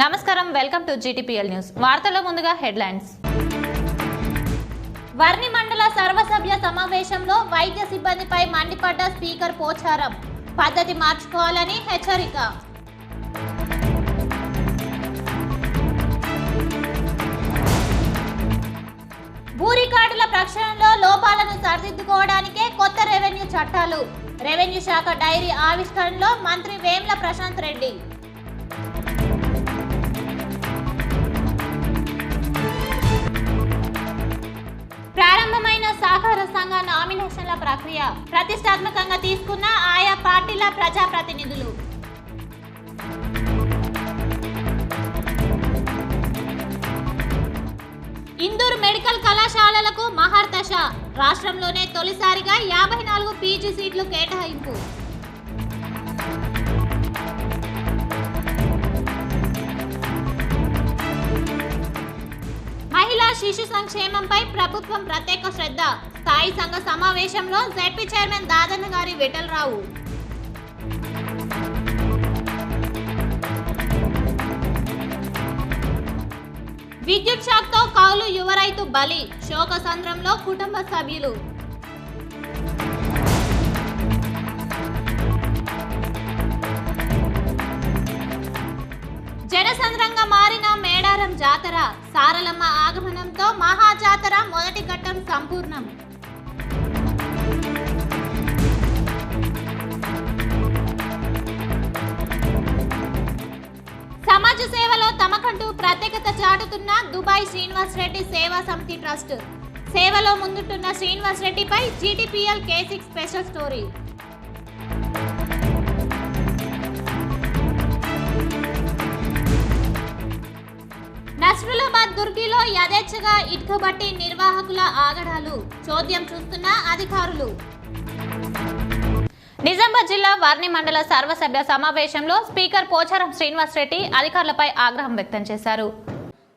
నమస్కారం, welcome to GTPL news. వార్తల్లో ముందుగా హెడ్లైన్స్. వర్ని మండల సర్వసభ్య సమావేశంలో వైద్య సిబ్బందిపై మండిపడ్డ స్పీకర్ పోచారం. పద్ధతి మార్చుకోవాలని హెచ్చరిక. భూ రికార్డుల ప్రక్షాళనలో లోపాలను సరిదిద్దుకోవడానికే కొత్త రెవెన్యూ చట్టాలు. రెవెన్యూ శాఖ డైరీ ఆవిష్కరణలో మంత్రి వేముల ప్రశాంత్ రెడ్డి. ప్రారంభమైన సహకార సంఘ నామినేషన్ల ప్రక్రియ ప్రతిష్టాత్మకంగా తీసుకున్న ఆయా పార్టీల ప్రజాప్రతినిధులు. ఇందూరు మెడికల్ కళాశాలలకు మహర్దశ. రాష్ట్రంలోనే తొలిసారిగా 54 పీజీ సీట్లు కేటాయింపు. మహిళా శిశు సంక్షేమంపై ప్రభుత్వం ప్రత్యేక శ్రద్ధ. స్థాయి సంఘ సమావేశంలో జెడ్పీ చైర్మన్ దాదన్న గారి విఠలరావు. విద్యుత్ షాక్తో కౌలు యువ రైతు బలి. శోకసంద్రంలో కుటుంబ సభ్యులు. జనసంద్రంగా మారిన మేడారం జాతర. సారలమ్మ ఆగమనంతో మహాజాతర మొదటి ఘట్టం సంపూర్ణం. సమాజ సేవలో తమకంటూ ప్రత్యేకత చాటుతున్న దుబాయ్ శ్రీనివాస్ రెడ్డి సేవా సమితి ట్రస్ట్. సేవలో ముందుంటున్న శ్రీనివాస్ రెడ్డిపై జీటీపీఎల్ K6 స్పెషల్ స్టోరీ. నస్రులాబాద్ దుర్గిలో యథేచ్ఛగా ఇటుకబట్టి నిర్వాహకుల ఆగడాలు. చోద్యం చూస్తున్న అధికారులు. నిజామాబాద్ జిల్లా వర్ని మండల సర్వసభ్య సమావేశంలో స్పీకర్ పోచారం శ్రీనివాస్ రెడ్డి అధికారులపై ఆగ్రహం వ్యక్తం చేశారు.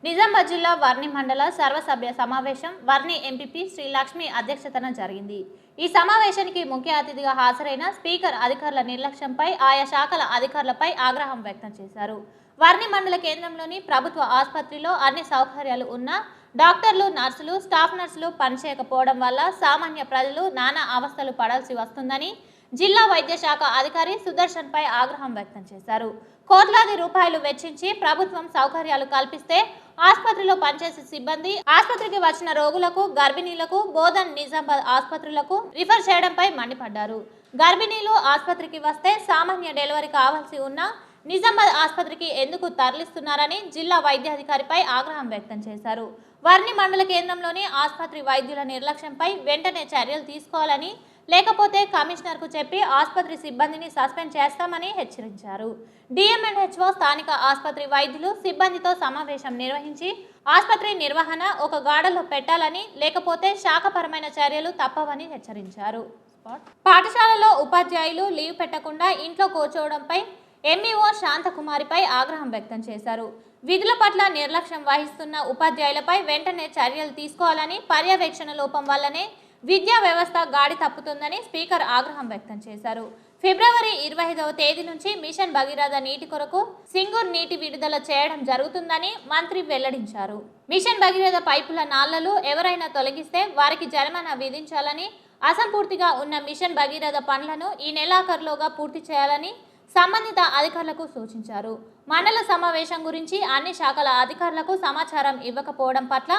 నిజామాబాద్ జిల్లా వర్ని మండల సర్వసభ్య సమావేశం వర్ని ఎంపీపీ శ్రీ లక్ష్మి అధ్యక్షతన జరిగింది. ఈ సమావేశానికి ముఖ్య అతిథిగా హాజరైన స్పీకర్ అధికారుల నిర్లక్ష్యంపై ఆయా శాఖల అధికారులపై ఆగ్రహం వ్యక్తం చేశారు. వర్ని మండల కేంద్రంలోని ప్రభుత్వ ఆసుపత్రిలో అన్ని సౌకర్యాలు ఉన్నా డాక్టర్లు, నర్సులు, స్టాఫ్ నర్సులు పనిచేయకపోవడం వల్ల సామాన్య ప్రజలు నానా అవస్థలు పడాల్సి వస్తుందని జిల్లా వైద్య శాఖ అధికారి సుదర్శన్ పై ఆగ్రహం వ్యక్తం చేశారు. కోట్లాది రూపాయలు వెచ్చించి ప్రభుత్వం సౌకర్యాలు కల్పిస్తే ఆసుపత్రిలో పనిచేసే సిబ్బంది ఆసుపత్రికి వచ్చిన రోగులకు, గర్భిణీలకు బోధన్, నిజామాబాద్ ఆసుపత్రులకు రిఫర్ చేయడంపై మండిపడ్డారు. గర్భిణీలు ఆసుపత్రికి వస్తే సామాన్య డెలివరీ కావాల్సి ఉన్నా నిజామాబాద్ ఆసుపత్రికి ఎందుకు తరలిస్తున్నారని జిల్లా వైద్యాధికారిపై ఆగ్రహం వ్యక్తం చేశారు. వర్ని మండల కేంద్రంలోని ఆసుపత్రి వైద్యుల నిర్లక్ష్యంపై వెంటనే చర్యలు తీసుకోవాలని, లేకపోతే కమిషనర్కు చెప్పి ఆసుపత్రి సిబ్బందిని సస్పెండ్ చేస్తామని హెచ్చరించారు. డిఎంఎన్హెచ్ఓ స్థానిక ఆసుపత్రి వైద్యులు సిబ్బందితో సమావేశం నిర్వహించి ఆసుపత్రి నిర్వహణ ఒక గాడలో పెట్టాలని, లేకపోతే శాఖపరమైన చర్యలు తప్పవని హెచ్చరించారు. పాఠశాలలో ఉపాధ్యాయులు లీవ్ పెట్టకుండా ఇంట్లో కూర్చోవడంపై ఎంఈఓ శాంతకుమారిపై ఆగ్రహం వ్యక్తం చేశారు. విధుల పట్ల నిర్లక్ష్యం వహిస్తున్న ఉపాధ్యాయులపై వెంటనే చర్యలు తీసుకోవాలని, పర్యవేక్షణ లోపం వల్లనే విద్యా వ్యవస్థ గాడి తప్పుతుందని స్పీకర్ ఆగ్రహం వ్యక్తం చేశారు. ఫిబ్రవరి 25వ తేదీ నుంచి మిషన్ భగీరథ నీటి కొరకు సింగూర్ నీటి విడుదల చేయడం జరుగుతుందని మంత్రి వెల్లడించారు. మిషన్ భగీరథ పైపుల నాళ్లలు ఎవరైనా తొలగిస్తే వారికి జరిమానా విధించాలని, అసంపూర్తిగా ఉన్న మిషన్ భగీరథ పనులను ఈ నెలాఖరులోగా పూర్తి చేయాలని సంబంధిత అధికారులకు సూచించారు. మండల సమావేశం గురించి అన్ని శాఖల అధికారులకు సమాచారం ఇవ్వకపోవడం పట్ల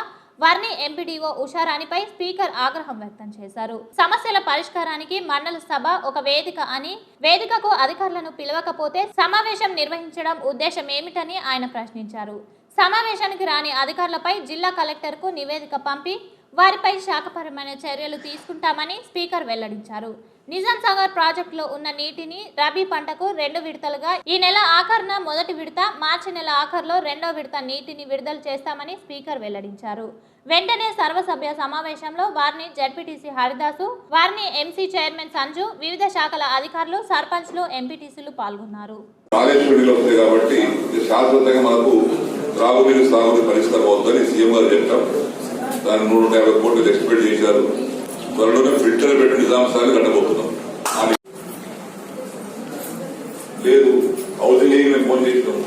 వర్ని ఎంపీడీఓ ఉషారాణిపై స్పీకర్ ఆగ్రహం వ్యక్తం చేశారు. సమస్యల పరిష్కారానికి మండల సభ ఒక వేదిక అని, వేదికకు అధికారులను పిలవకపోతే సమావేశం నిర్వహించడం ఉద్దేశం ఏమిటని ఆయన ప్రశ్నించారు. సమావేశానికి రాని అధికారులపై జిల్లా కలెక్టర్కు నివేదిక పంపి వారిపై శాఖపరమైన చర్యలు తీసుకుంటామని స్పీకర్ వెల్లడించారు. నిజాం సాగర్ ప్రాజెక్టులో ఉన్న నీటిని రబీ పంటకు 2 విడతలుగా ఈ నెల ఆఖరున మొదటి విడత, మార్చి నెల ఆఖరులో 2వ విడత నీటిని విడుదల చేస్తామని స్పీకర్ వెల్లడించారు. వెంటనే సర్వసభ్య సమావేశంలో వారిని జడ్పీటీసీ హరిదాసు, వారిని ఎంసీ చైర్మన్ సంజు, వివిధ శాఖల అధికారులు, సర్పంచ్లు, ఎంపీటీసీలు పాల్గొన్నారు. దాన్ని 150 కోట్లు ఎక్స్పెక్ట్ చేశారు. త్వరలోనే ఫిల్టర్ పెట్టి నిజాం సాగర్ కట్టబోతున్నాం. లేదు హౌసింగ్ ఫోన్ చేసినాం,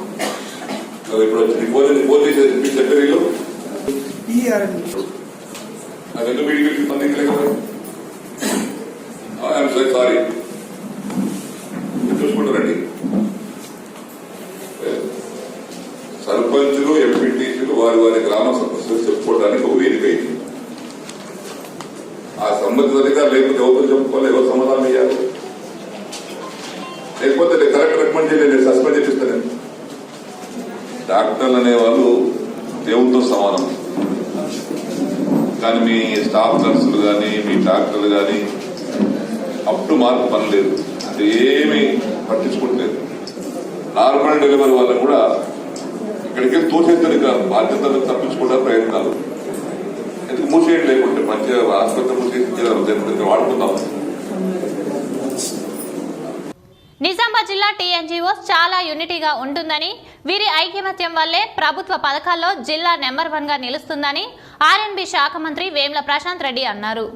ఇప్పుడు వచ్చింది ఫోన్ చేసేది మీకు చెప్పారు వీళ్ళు నాకు ఎందుకు మీటింగ్ స్పందించలేదు కదా. ఐఎమ్ సారీ చూసుకుంటారండి. సర్పంచులు ఎంపీటీసీలు వారి వారి గ్రామ సమస్యలు చెప్పుకోవడానికి ఒక వేదిక అయింది. ఆ సంబంధిత అధికారులు లేకపోతే ఎవరు చెప్పుకోవాలి, ఎవరు సమాధానం ఇవ్వాలి, లేకపోతే కరెక్ట్ రికమెండ్ చేయలేదు, సస్పెండ్ చేపిస్తాను. డాక్టర్లు అనేవాళ్ళు దేవుడితో సమానం. కానీ మీ స్టాఫ్ నర్సులు కానీ మీ డాక్టర్లు కానీ అప్ టు మార్క్ పని లేదు, అంటే ఏమి పట్టించుకుంటలేదు. నార్మల్ డెలివరీ వాళ్ళని కూడా ఇక్కడికి తోసేద్దరు, బాధ్యతలు తప్పించుకోవడానికి ప్రయత్నాలు. ఎందుకు మూసేయడం లేకుంటే మంచిగా ఆసుపత్రి మూసేసి వాడుకుందాం. నిజామాబాద్ జిల్లా టీఎన్జీఓస్ చాలా యూనిటీగా ఉంటుందని, వీరి ఐకమత్యం వల్లే ప్రభుత్వ పథకాల్లో జిల్లా నెంబర్ 1గా నిలుస్తుందని ఆర్ఎండ్బి శాఖ మంత్రి వేముల ప్రశాంత్ రెడ్డి అన్నారు.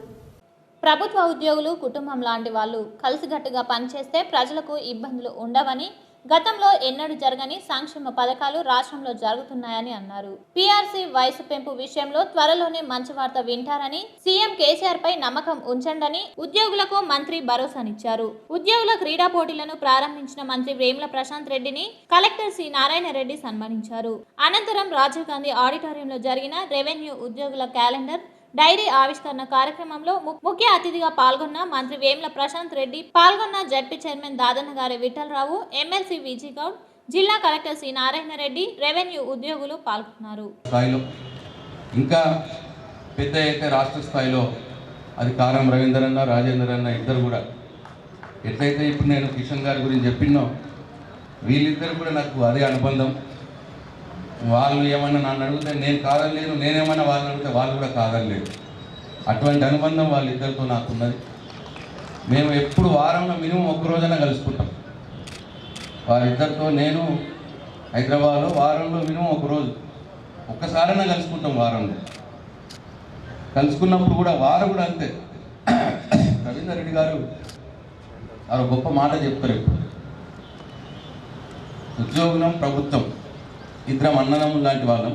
ప్రభుత్వ ఉద్యోగులు కుటుంబం లాంటి వాళ్ళు కలిసికట్టుగా పనిచేస్తే ప్రజలకు ఇబ్బందులు ఉండవని, గతంలో ఎన్నడూ జరగని సంక్షేమ పథకాలు రాష్ట్రంలో జరుగుతున్నాయని అన్నారు. పీఆర్సీ వయసు పెంపు విషయంలో త్వరలోనే మంచి వార్త వింటారని, సీఎం కేసీఆర్ పై నమ్మకం ఉంచండని ఉద్యోగులకు మంత్రి భరోసానిచ్చారు. ఉద్యోగుల క్రీడా పోటీలను ప్రారంభించిన మంత్రి వేముల ప్రశాంత్ రెడ్డిని కలెక్టర్ సి నారాయణ రెడ్డి సన్మానించారు. అనంతరం రాజీవ్ గాంధీ ఆడిటోరియంలో జరిగిన రెవెన్యూ ఉద్యోగుల క్యాలెండర్ డైరీ ఆవిష్కరణ కార్యక్రమంలో ముఖ్య అతిథిగా పాల్గొన్న మంత్రి వేముల ప్రశాంత్ రెడ్డి, పాల్గొన్న జడ్పీ చైర్మన్ దాదన్న గారి విఠలరావు, ఎమ్మెల్సీ విజీ గౌడ్, జిల్లా collector C Narayana Reddy, revenue ఉద్యోగులు పాల్గొన్నారు. ఇంకా పెద్ద అయితే రాష్ట్ర స్థాయిలో అది కారం రవీందర్ అన్న, రాజేందర్ అన్న ఇద్దరు కూడా ఎట్లయితే ఇప్పుడు నేను కిషన్ గారి గురించి చెప్పినో, వీళ్ళిద్దరు కూడా నాకు అదే అనుబంధం. వాళ్ళు ఏమన్నా నన్ను అడిగితే నేను కాదనలేదు, నేనేమన్నా వాళ్ళని అడిగితే వాళ్ళు కూడా కాదనలేదు. అటువంటి అనుబంధం వాళ్ళిద్దరితో నాకున్నది. మేము ఎప్పుడు వారంలో మినిమం ఒక్కరోజైనా కలుసుకుంటాం. వారిద్దరితో నేను హైదరాబాద్లో వారంలో మినిమం ఒకరోజు ఒక్కసారైనా కలుసుకుంటాం. వారంలో కలుసుకున్నప్పుడు కూడా వారు కూడా అంతే. రవీందర్ రెడ్డి గారు వారు గొప్ప మాట చెప్తారు. ఇప్పుడు ఉద్యోగులం ప్రభుత్వం ఇద్దరం అన్నదమ్ములు లాంటి వాళ్ళం,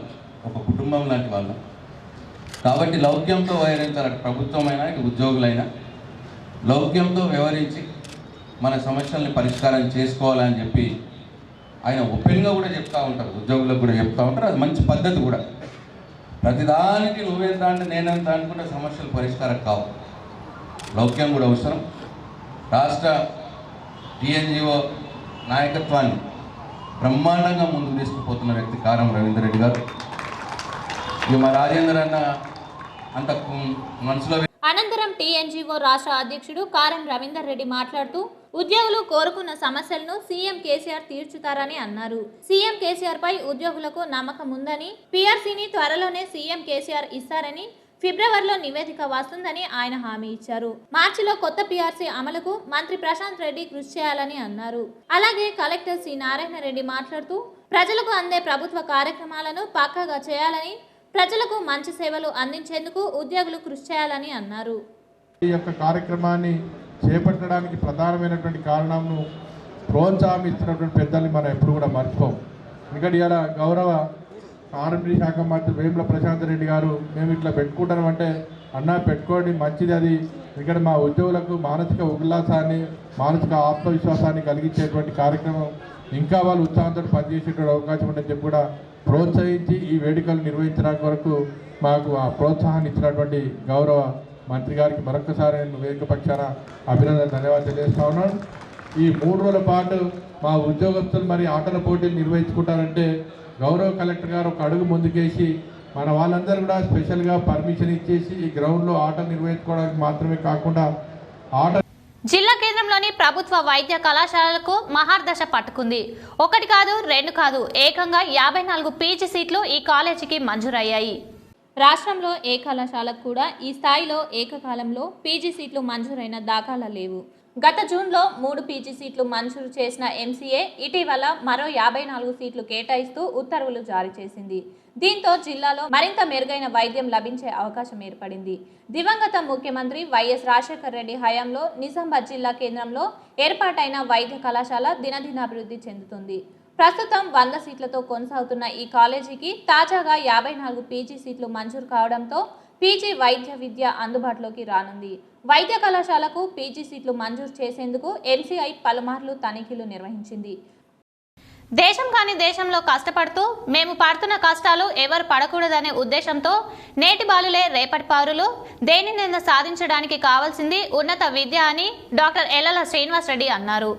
ఒక కుటుంబం లాంటి వాళ్ళం. కాబట్టి లౌక్యంతో వ్యవహరించాలి. అటు ప్రభుత్వమైనా ఇటు ఉద్యోగులైనా లౌక్యంతో వ్యవహరించి మన సమస్యల్ని పరిష్కారం చేసుకోవాలని చెప్పి ఆయన ఓపెన్గా కూడా చెప్తూ ఉంటారు, ఉద్యోగులకు కూడా చెప్తూ ఉంటారు. అది మంచి పద్ధతి కూడా. ప్రతిదానికి నువ్వెంత అంటే నేనెంత అనుకుంటే సమస్యలు పరిష్కారం కావు. లౌక్యం కూడా అవసరం. రాష్ట్ర టీఎన్జీఓ నాయకత్వాన్ని బ్రహ్మాండంగా ముందుకు తీసుకుపోతున్న వ్యక్తి కారం రవీందర్ రెడ్డి గారు. ఇక మా రాజేందర్ అన్న అంత మనసులో. అనంతరం టీఎన్జీఓ రాష్ట్ర అధ్యక్షుడు కారం రవీందర్ రెడ్డి మాట్లాడుతూ, ఉద్యోగులు కోరుకున్న సమస్యలను సీఎం కేసీఆర్ తీర్చుతారని అన్నారు. సీఎం కేసీఆర్ పై ఉద్యోగులకు నమ్మకం ఉందని, పీఆర్సీని త్వరలోనే సీఎం కేసీఆర్ ఇస్తారని, ఫిబ్రవరిలో నివేదిక వస్తుందని ఆయన హామీ ఇచ్చారు. మార్చిలో కొత్త పీఆర్సీ అమలుకు మంత్రి ప్రశాంత్ రెడ్డి కృషి చేయాలని అన్నారు. అలాగే కలెక్టర్ సి నారాయణ రెడ్డి మాట్లాడుతూ, ప్రజలకు అందే ప్రభుత్వ కార్యక్రమాలను పక్కాగా చేయాలని, ప్రజలకు మంచి సేవలు అందించేందుకు ఉద్యోగులు కృషి చేయాలని అన్నారు. ఈ యొక్క కార్యక్రమాన్ని చేపట్టడానికి ప్రధానమైనటువంటి కారణంను ప్రోత్సాహం ఇస్తున్నటువంటి పెద్దల్ని మనం ఎప్పుడు కూడా మర్చిపోం. ఎందుకంటే ఇలా గౌరవ ఆర్ఎండ్బి శాఖ మంత్రి వేముల ప్రశాంత్ రెడ్డి గారు మేము ఇట్లా పెట్టుకుంటాం అంటే, అన్నా పెట్టుకోండి మంచిది. అది ఇక్కడ మా ఉద్యోగులకు మానసిక ఉల్లాసాన్ని, మానసిక ఆత్మవిశ్వాసాన్ని కలిగించేటువంటి కార్యక్రమం, ఇంకా వాళ్ళు ఉత్సాహంతో పనిచేసేటువంటి అవకాశం ఉందని చెప్పి కూడా ప్రోత్సహించి ఈ వేడుకలు నిర్వహించడానికి వరకు మాకు ఆ ప్రోత్సాహాన్ని ఇచ్చినటువంటి గౌరవ మంత్రి గారికి మరొకసారి నేను వేదిక పక్షాన అభినందన ధన్యవాదాలు తెలియజేస్తా ఉన్నాను. ఈ 3 రోజుల పాటు మా ఉద్యోగస్తులు మరి ఆటల పోటీలు నిర్వహించుకుంటారంటే గౌరవ కలెక్టర్ గారు ఒక అడుగు ముందుకేసి మన వాళ్ళందరూ కూడా స్పెషల్గా పర్మిషన్ ఇచ్చేసి ఈ గ్రౌండ్లో ఆటలు నిర్వహించుకోవడానికి మాత్రమే కాకుండా జిల్లా కేంద్రంలోని ప్రభుత్వ వైద్య కళాశాలలకు మహార్దశ పట్టుకుంది. 1 కాదు 2 కాదు, ఏకంగా 54 పీజీ సీట్లు ఈ కాలేజీకి మంజూరయ్యాయి. రాష్ట్రంలో ఏ కళాశాలకు కూడా ఈ స్థాయిలో ఏకకాలంలో పీజీ సీట్లు మంజూరైన దాఖలా లేవు. గత జూన్లో 3 పీజీ సీట్లు మంజూరు చేసిన ఎంసీఏ ఇటీవల మరో 54 సీట్లు కేటాయిస్తూ ఉత్తర్వులు జారీ చేసింది. దీంతో జిల్లాలో మరింత మెరుగైన వైద్యం లభించే అవకాశం ఏర్పడింది. దివంగత ముఖ్యమంత్రి వైఎస్ రాజశేఖర రెడ్డి హయాంలో నిజామాబాద్ జిల్లా కేంద్రంలో ఏర్పాటైన వైద్య కళాశాల దినదినాభివృద్ధి చెందుతుంది. ప్రస్తుతం 100 సీట్లతో కొనసాగుతున్న ఈ కాలేజీకి తాజాగా 54 పీజీ సీట్లు మంజూరు కావడంతో పీజీ వైద్య విద్య అందుబాటులోకి రానుంది. వైద్య కళాశాలకు పీజీ సీట్లు మంజూరు చేసేందుకు ఎంసీఐ పలుమార్లు తనిఖీలు నిర్వహించింది. దేశం కాని దేశంలో కష్టపడుతూ మేము పడుతున్న కష్టాలు ఎవరు పడకూడదనే ఉద్దేశంతో నేటి బాలులే రేపటి పౌరులు, దేనినైనా సాధించడానికి కావాల్సింది ఉన్నత విద్య అని డాక్టర్ ఎల్లల శ్రీనివాస్ రెడ్డి అన్నారు.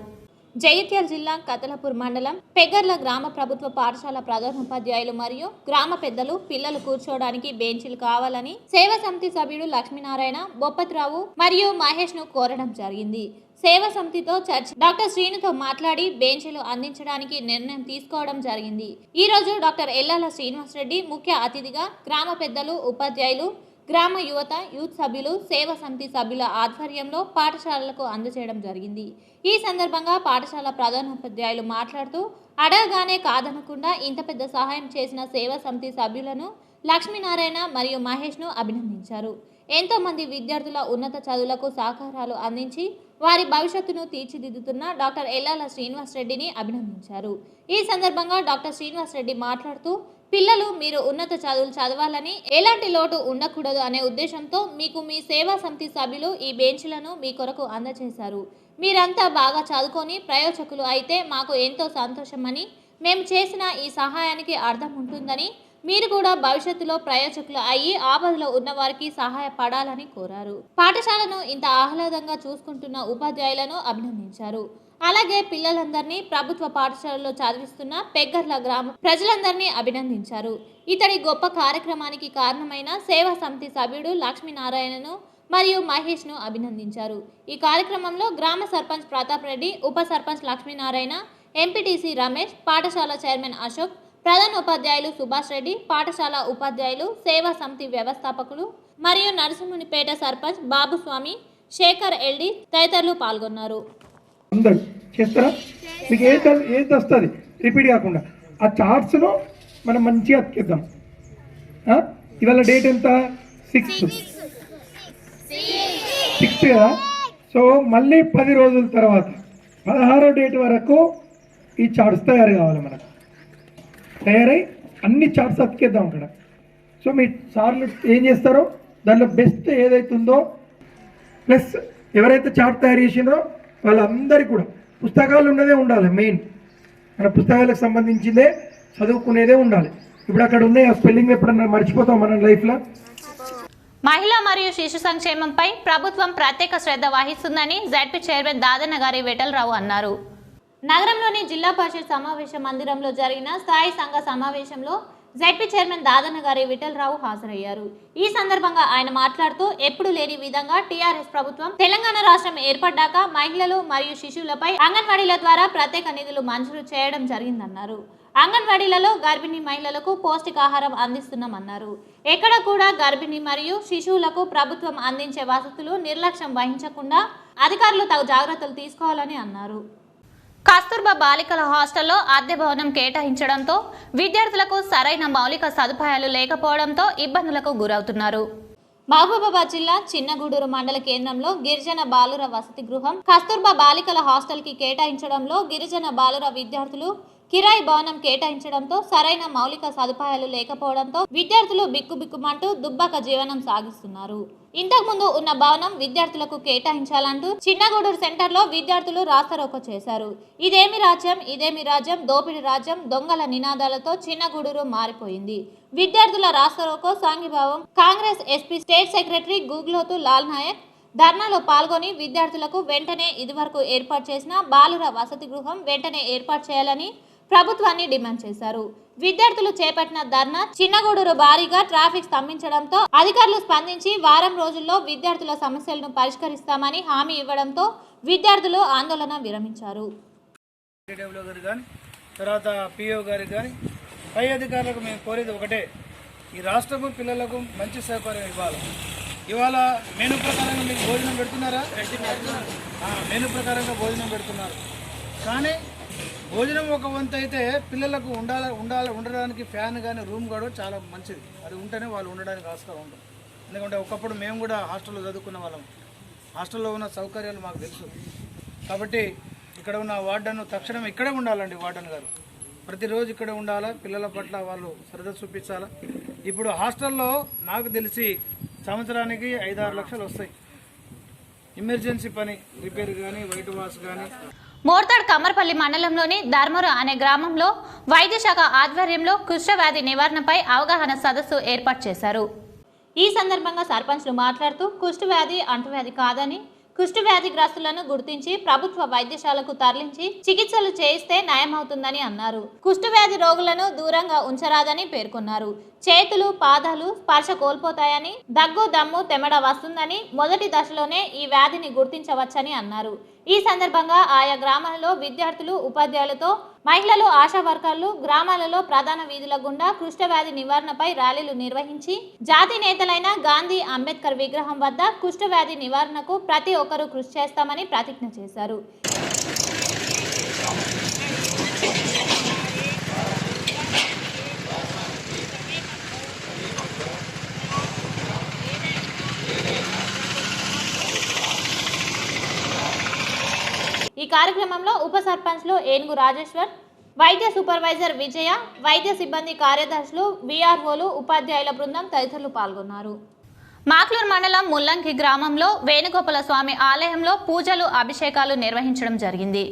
జగిత్యాల జిల్లా కతలపూర్ మండలం పెగ్గర్ల గ్రామ ప్రభుత్వ పాఠశాల ప్రధానోపాధ్యాయులు మరియు గ్రామ పెద్దలు పిల్లలు కూర్చోవడానికి బెంచీలు కావాలని సేవా సమితి సభ్యుడు లక్ష్మీనారాయణ, బొప్పతిరావు మరియు మహేష్ ను కోరడం జరిగింది. సేవా సమితితో చర్చ డాక్టర్ శ్రీనుతో మాట్లాడి బెంచీలు అందించడానికి నిర్ణయం తీసుకోవడం జరిగింది. ఈ రోజు డాక్టర్ ఎల్లల శ్రీనివాస్ రెడ్డి ముఖ్య అతిథిగా గ్రామ పెద్దలు, ఉపాధ్యాయులు, గ్రామ యువత, యూత్ సభ్యులు, సేవా సమితి సభ్యుల ఆధ్వర్యంలో పాఠశాలలకు అందజేయడం జరిగింది. ఈ సందర్భంగా పాఠశాల ప్రధానోపాధ్యాయులు మాట్లాడుతూ అడగగానే కాదనకుండా ఇంత పెద్ద సహాయం చేసిన సేవా సమితి సభ్యులను లక్ష్మీనారాయణ మరియు మహేష్ ను అభినందించారు. ఎంతో మంది విద్యార్థుల ఉన్నత చదువులకు సహకారాలు అందించి వారి భవిష్యత్తును తీర్చిదిద్దుతున్న డాక్టర్ ఎల్లల శ్రీనివాస్ రెడ్డిని అభినందించారు. ఈ సందర్భంగా డాక్టర్ శ్రీనివాస్ రెడ్డి మాట్లాడుతూ పిల్లలు మీరు ఉన్నత చదువులు చదవాలని, ఎలాంటి లోటు ఉండకూడదు అనే ఉద్దేశంతో మీకు మీ సేవా సమితి సభ్యులు ఈ బెంచ్లను మీ కొరకు అందజేశారు. మీరంతా బాగా చదువుకొని ప్రయోజకులు అయితే మాకు ఎంతో సంతోషమని, మేము చేసిన ఈ సహాయానికి అర్థం ఉంటుందని, మీరు కూడా భవిష్యత్తులో ప్రయోజకులు అయ్యి ఆపదలో ఉన్న వారికి సహాయపడాలని కోరారు. పాఠశాలను ఇంత ఆహ్లాదంగా చూసుకుంటున్న ఉపాధ్యాయులను అభినందించారు. అలాగే పిల్లలందరినీ ప్రభుత్వ పాఠశాలలో చదివిస్తున్న పెగ్గర్ల గ్రామ ప్రజలందరినీ అభినందించారు. ఇతడి గొప్ప కార్యక్రమానికి కారణమైన సేవా సమితి సభ్యుడు లక్ష్మీనారాయణను మరియు మహేష్ ను అభినందించారు. ఈ కార్యక్రమంలో గ్రామ సర్పంచ్ ప్రతాప్ రెడ్డి, ఉప సర్పంచ్ లక్ష్మీనారాయణ, ఎంపీటీసీ రమేష్, పాఠశాల చైర్మన్ అశోక్, ప్రధాన ఉపాధ్యాయులు సుభాష్ రెడ్డి, పాఠశాల ఉపాధ్యాయులు, సేవా సమితి వ్యవస్థాపకులు మరియు నరసింహునిపేట సర్పంచ్ బాబుస్వామి, శేఖర్ ఎల్డి తదితరులు పాల్గొన్నారు. అందరు చేస్తారా? మీకు ఏది వస్తుంది రిపీట్ కాకుండా ఆ చార్ట్స్లో మనం మంచిగా అతికిద్దాం. ఇవాళ డేట్ ఎంత? 6th కదా. సో మళ్ళీ 10 రోజుల తర్వాత 16వ డేట్ వరకు ఈ చార్ట్స్ తయారు కావాలి. మనకు తయారై అన్ని చార్ట్స్ అతికేద్దాం అక్కడ. సో మీ సార్లు ఏం చేస్తారో దాంట్లో బెస్ట్ ఏదైతుందో ప్లస్ ఎవరైతే చార్ట్ తయారు చేసిందో వాళ్ళందరికీ కూడా పుస్తకాలు ఉన్నదే ఉండాలి. మెయిన్ మన పుస్తకాలకు సంబంధించిందే చదువుకునేదే ఉండాలి. ఇప్పుడు అక్కడ ఉన్నాయి ఆ స్పెల్లింగ్ ఎప్పుడన్నా మర్చిపోతాం మన లైఫ్లో. మహిళా మరియు శిశు సంక్షేమంపై ప్రభుత్వం ప్రత్యేక శ్రద్ధ వహిస్తుందని జెడ్పీ చైర్మన్ దాదన్న గారి విఠలరావు అన్నారు. నగరంలోని జిల్లా పరిషత్ సమావేశ మందిరంలో జరిగిన స్థాయి సంఘ సమావేశంలో జెడ్పీ చైర్మన్ దాదన్న గారి విఠలరావు హాజరయ్యారు. ఈ సందర్భంగా ఆయన మాట్లాడుతూ ఎప్పుడు లేని విధంగా టీఆర్ఎస్ ప్రభుత్వం తెలంగాణ రాష్ట్రం ఏర్పడ్డాక మహిళలు మరియు శిశువులపై అంగన్వాడీల ద్వారా ప్రత్యేక నిధులు మంజూరు చేయడం జరిగిందన్నారు. అంగన్వాడీలలో గర్భిణీ మహిళలకు పౌష్టికాహారం అందిస్తున్నామన్నారు. ఎక్కడ కూడా గర్భిణీ మరియు శిశువులకు ప్రభుత్వం అందించే వసతులు నిర్లక్ష్యం వహించకుండా అధికారులు తగు జాగ్రత్తలు తీసుకోవాలని అన్నారు. కస్తూర్బా బాలికల హాస్టల్లో అద్దె భవనం కేటాయించడంతో విద్యార్థులకు సరైన మౌలిక సదుపాయాలు లేకపోవడంతో ఇబ్బందులకు గురవుతున్నారు. మహబూబాబాద్ జిల్లా చిన్నగూడూరు మండల కేంద్రంలో గిరిజన బాలుర వసతి గృహం కస్తూర్బా బాలికల హాస్టల్ కి కేటాయించడంలో గిరిజన బాలుర విద్యార్థులు కిరాయి భవనం కేటాయించడంతో సరైన మౌలిక సదుపాయాలు లేకపోవడంతో విద్యార్థులు బిక్కుబిక్కుమంటూ దుబ్బక జీవనం సాగిస్తున్నారు. ఇంతకుముందు ఉన్న భవనం విద్యార్థులకు కేటాయించాలంటూ చిన్నగూడూరు సెంటర్లో విద్యార్థులు రాస్తారోకో చేశారు. ఇదేమి రాజ్యం, ఇదేమి రాజ్యం, దోపిడి రాజ్యం, దొంగల నినాదాలతో చిన్నగూడూరు మారిపోయింది. విద్యార్థుల రాస్తారోకో సాంఘీభావం Congress SP state secretary Guglothu Lal Naik ధర్నాలో పాల్గొని విద్యార్థులకు వెంటనే ఇదివరకు ఏర్పాటు చేసిన బాలుర వసతి గృహం వెంటనే ఏర్పాటు చేయాలని ప్రభుత్వాన్ని డిమాండ్ చేశారు. విద్యార్థులు చేపట్టిన ధర్నా చిన్నగూడూరు భారీగా ట్రాఫిక్ స్తంభించడంతో అధికారులు స్పందించి వారం రోజుల్లో విద్యార్థుల సమస్యలను పరిష్కరిస్తామని హామీ ఇవ్వడంతో విద్యార్థులు ఆందోళన విరమించారు. తర్వాత పిఓ గారికి కానీ పై అధికారులకు మేము కోరేది ఒకటే, ఈ రాష్ట్రము పిల్లలకు మంచి సౌకర్యం ఇవ్వాలి. ఇవాళ మెనూ ప్రకారంగా మీకు భోజనం పెడుతున్నారా? మెనూ ప్రకారంగా భోజనం పెడుతున్నారు. కానీ భోజనం ఒక వంతు అయితే పిల్లలకు ఉండడానికి ఫ్యాన్ కానీ రూమ్ కూడా చాలా మంచిది. అది ఉంటేనే వాళ్ళు ఉండడానికి ఆస్కారం ఉంటుంది. ఎందుకంటే ఒకప్పుడు మేము కూడా హాస్టల్లో చదువుకున్న వాళ్ళం. హాస్టల్లో ఉన్న సౌకర్యాలు మాకు తెలుసు. కాబట్టి ఇక్కడ ఉన్న వార్డెన్ తక్షణం ఇక్కడే ఉండాలండి. వార్డెన్ గారు ప్రతిరోజు ఇక్కడ ఉండాలా, పిల్లల పట్ల వాళ్ళు శ్రద్ధ చూపించాలా. ఇప్పుడు హాస్టల్లో నాకు తెలిసి సంవత్సరానికి 5-6 లక్షలు వస్తాయి. ఎమర్జెన్సీ పని, రిపేర్ కానీ, వైట్ వాష్ కానీ. మోర్తాడ్ కమ్మర్పల్లి మండలంలోని ధర్మూరు అనే గ్రామంలో వైద్య శాఖ ఆధ్వర్యంలో కుష్ఠవ్యాధి నివారణపై అవగాహన సదస్సు ఏర్పాటు చేశారు. ఈ సందర్భంగా సర్పంచ్లు మాట్లాడుతూ కుష్ఠవ్యాధి అంటువ్యాధి కాదని, కుష్ఠవ్యాధిగ్రస్తులను గుర్తించి ప్రభుత్వ వైద్యశాలకు తరలించి చికిత్సలు చేయిస్తే నయమవుతుందని అన్నారు. కుష్ఠవ్యాధి రోగులను దూరంగా ఉంచరాదని పేర్కొన్నారు. చేతులు, పాదాలు స్పర్శ కోల్పోతాయని, దగ్గు, దమ్ము, తెమడ వస్తుందని, మొదటి దశలోనే ఈ వ్యాధిని గుర్తించవచ్చని అన్నారు. ఈ సందర్భంగా ఆయా గ్రామాలలో విద్యార్థులు, ఉపాధ్యాయులతో మహిళలు, ఆశా వర్కర్లు గ్రామాలలో ప్రధాన వీధుల గుండా కుష్ఠవ్యాధి నివారణపై ర్యాలీలు నిర్వహించి జాతి నేతలైన గాంధీ, అంబేద్కర్ విగ్రహం వద్ద కుష్ఠవ్యాధి నివారణకు ప్రతి ఒక్కరూ కృషి చేస్తామని ప్రతిజ్ఞ చేశారు. ఈ కార్యక్రమంలో ఉప సర్పంచ్లు ఏనుగు రాజేశ్వర్, వైద్య సూపర్వైజర్ విజయ, వైద్య సిబ్బంది కార్యదర్శులు, వీఆర్ఓలు, ఉపాధ్యాయుల బృందం తదితరులు పాల్గొన్నారు. మాక్లూరు మండలం ముల్లంకి గ్రామంలో వేణుగోపాల స్వామి ఆలయంలో పూజలు, అభిషేకాలు నిర్వహించడం జరిగింది.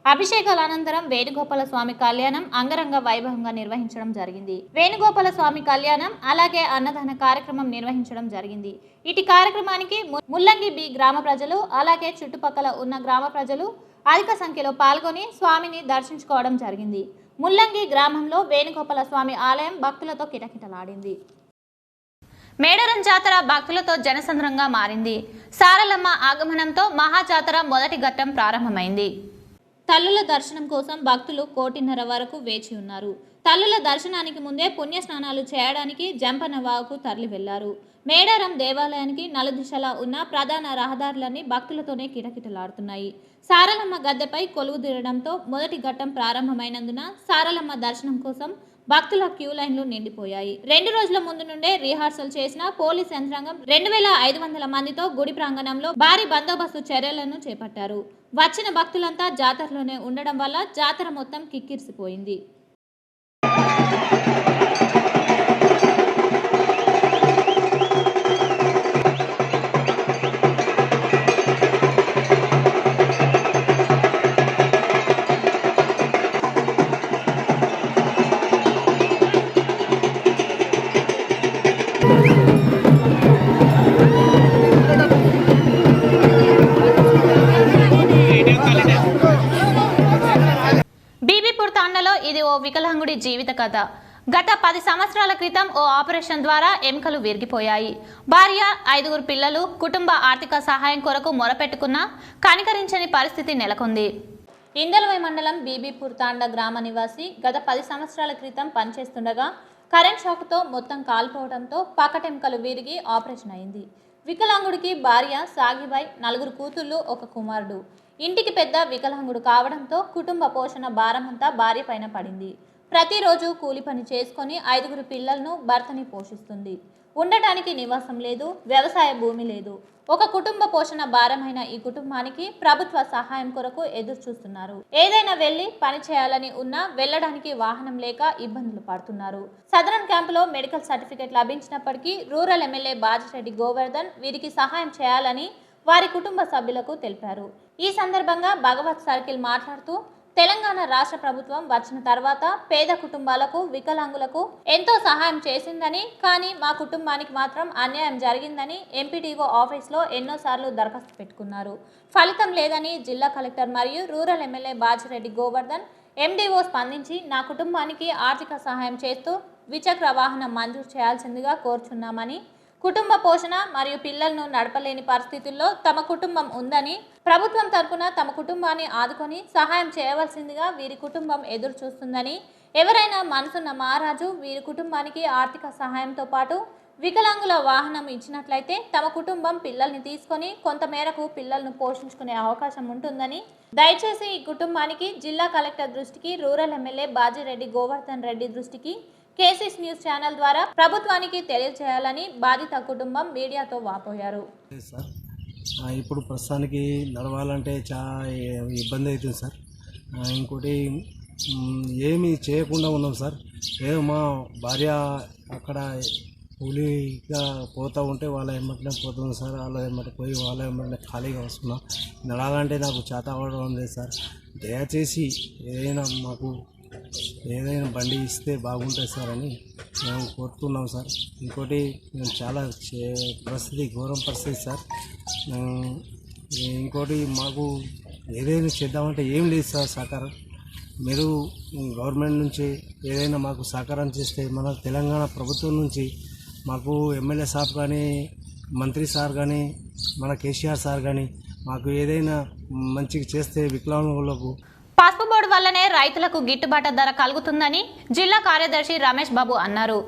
అభిషేకాల అనంతరం వేణుగోపాల స్వామి కళ్యాణం అంగరంగ వైభవంగా నిర్వహించడం జరిగింది. వేణుగోపాల స్వామి కళ్యాణం అలాగే అన్నదాన కార్యక్రమం నిర్వహించడం జరిగింది. ఇటు కార్యక్రమానికి ముల్లంగి బి గ్రామ ప్రజలు అలాగే చుట్టుపక్కల ఉన్న గ్రామ ప్రజలు అధిక సంఖ్యలో పాల్గొని స్వామిని దర్శించుకోవడం జరిగింది. ముల్లంగి గ్రామంలో వేణుగోపాల స్వామి ఆలయం భక్తులతో కిటకిటలాడింది. మేడారం జాతర భక్తులతో జనసంద్రంగా మారింది. సారలమ్మ ఆగమనంతో మహాజాతర మొదటి ఘట్టం ప్రారంభమైంది. తల్లుల దర్శనం కోసం భక్తులు 1:30 వరకు వేచి ఉన్నారు. తల్లుల దర్శనానికి ముందే పుణ్యస్నానాలు చేయడానికి జంపనవాగుకు తరలి వెళ్లారు. మేడారం దేవాలయానికి నలుదిశలా ఉన్న ప్రధాన రహదారులన్నీ భక్తులతోనే కిటకిటలాడుతున్నాయి. సారలమ్మ గద్దెపై కొలువు తీరడంతో మొదటి ఘట్టం ప్రారంభమైనందున సారలమ్మ దర్శనం కోసం భక్తుల క్యూ లైన్లు నిండిపోయాయి. 2 రోజుల ముందు నుండే రిహార్సల్ చేసిన పోలీస్ యంత్రాంగం 2500 మందితో గుడి ప్రాంగణంలో భారీ బందోబస్తు చర్యలను చేపట్టారు. వచ్చిన భక్తులంతా జాతరలోనే ఉండడం వల్ల జాతర మొత్తం కిక్కిరిసిపోయింది. బీబీపూర్ తాండలో ఇది ఓ వికలాంగుడి జీవిత కథ. గత 10 సంవత్సరాల క్రితం ఓ ఆపరేషన్ ద్వారా ఎముకలు విరిగిపోయాయి. భార్య, 5 పిల్లలు, కుటుంబ ఆర్థిక సహాయం కొరకు మొరపెట్టుకున్నా కనికరించని పరిస్థితి నెలకొంది. ఇందలవై మండలం బీబీపూర్ తాండ గ్రామ నివాసి గత 10 సంవత్సరాల క్రితం పనిచేస్తుండగా కరెంట్ షాక్తో మొత్తం కాలిపోవడంతో పక్కటెముకలు విరిగి ఆపరేషన్ అయింది. వికలాంగుడికి భార్య సాగిబాయ్, 4 కూతుళ్లు, 1 కుమారుడు. ఇంటికి పెద్ద వికలాంగుడు కావడంతో కుటుంబ పోషణ భారమంతా భార్య పైన పడింది. ప్రతిరోజు కూలి పని చేసుకొని 5 పిల్లలను, భర్తని పోషిస్తుంది. ఉండటానికి నివాసం లేదు, వ్యవసాయ భూమి లేదు. ఒక కుటుంబ పోషణ భారమైన ఈ కుటుంబానికి ప్రభుత్వ సహాయం కొరకు ఎదురు చూస్తున్నారు. ఏదైనా వెళ్లి పని చేయాలని ఉన్నా వెళ్లడానికి వాహనం లేక ఇబ్బందులు పడుతున్నారు. సదరన్ క్యాంపులో మెడికల్ సర్టిఫికేట్ లభించినప్పటికీ రూరల్ ఎమ్మెల్యే బాజిరెడ్డి గోవర్ధన్ వీరికి సహాయం చేయాలని వారి కుటుంబ సభ్యులకు తెలిపారు. ఈ సందర్భంగా భగవత్ సర్కిల్ మాట్లాడుతూ తెలంగాణ రాష్ట్ర ప్రభుత్వం వచ్చిన తర్వాత పేద కుటుంబాలకు, వికలాంగులకు ఎంతో సహాయం చేసిందని, కానీ మా కుటుంబానికి మాత్రం అన్యాయం జరిగిందని ఎంపీడీఓ ఆఫీస్లో ఎన్నోసార్లు దరఖాస్తు పెట్టుకున్నారు. ఫలితం లేదని జిల్లా కలెక్టర్ మరియు rural MLA Bajireddy Govardhan MDO స్పందించి నా కుటుంబానికి ఆర్థిక సహాయం చేస్తూ ద్విచక్ర వాహనం మంజూరు చేయాల్సిందిగా కోరుచున్నామని, కుటుంబ పోషణ మరియు పిల్లలను నడపలేని పరిస్థితుల్లో తమ కుటుంబం ఉందని, ప్రభుత్వం తరపున తమ కుటుంబాన్ని ఆదుకొని సహాయం చేయవలసిందిగా వీరి కుటుంబం ఎదురు చూస్తుందని, ఎవరైనా మనసున్న మహారాజు వీరి కుటుంబానికి ఆర్థిక సహాయంతో పాటు వికలాంగుల వాహనం ఇచ్చినట్లయితే తమ కుటుంబం పిల్లల్ని తీసుకొని కొంతమేరకు పిల్లలను పోషించుకునే అవకాశం ఉంటుందని, దయచేసి ఈ కుటుంబానికి జిల్లా కలెక్టర్ దృష్టికి, రూరల్ ఎమ్మెల్యే బాజిరెడ్డి గోవర్ధన్ రెడ్డి దృష్టికి కేసీస్ న్యూస్ ఛానల్ ద్వారా ప్రభుత్వానికి తెలియజేయాలని బాధిత కుటుంబం మీడియాతో వాపోయారు. ఇప్పుడు ప్రస్తుతానికి నడవాలంటే చాలా ఇబ్బంది అవుతుంది సార్. ఇంకోటి ఏమీ చేయకుండా ఉన్నాం సార్. ఏదో మా భార్య అక్కడ కూలీగా పోతూ ఉంటే వాళ్ళ ఎమ్మటనే పోతుంది సార్. వాళ్ళ ఎమ్మట పోయి వాళ్ళ ఎమ్మటనే ఖాళీగా వస్తున్నాం. నడవాలంటే నాకు చేత అవ్వడం లేదు సార్. దయచేసి ఏదైనా బండి ఇస్తే బాగుంటుంది సార్ అని మేము కోరుతున్నాం సార్. ఇంకోటి మేము చాలా ఘోరం పరిస్థితి సార్. ఇంకోటి మాకు ఏదైనా చేద్దామంటే ఏం లేదు సార్ సహకారం. మీరు గవర్నమెంట్ నుంచి ఏదైనా మాకు సహకారం చేస్తే మన తెలంగాణ ప్రభుత్వం నుంచి మాకు ఎమ్మెల్యే సార్ కానీ మంత్రి సార్ కానీ మన కేసీఆర్ సార్ కానీ మాకు ఏదైనా మంచిగా చేస్తే వికలాంగులకు. పసుపు బోర్డు వల్లనే రైతులకు గిట్టుబాటు ధర కలుగుతుందని జిల్లా కార్యదర్శి రమేష్ బాబు అన్నారు.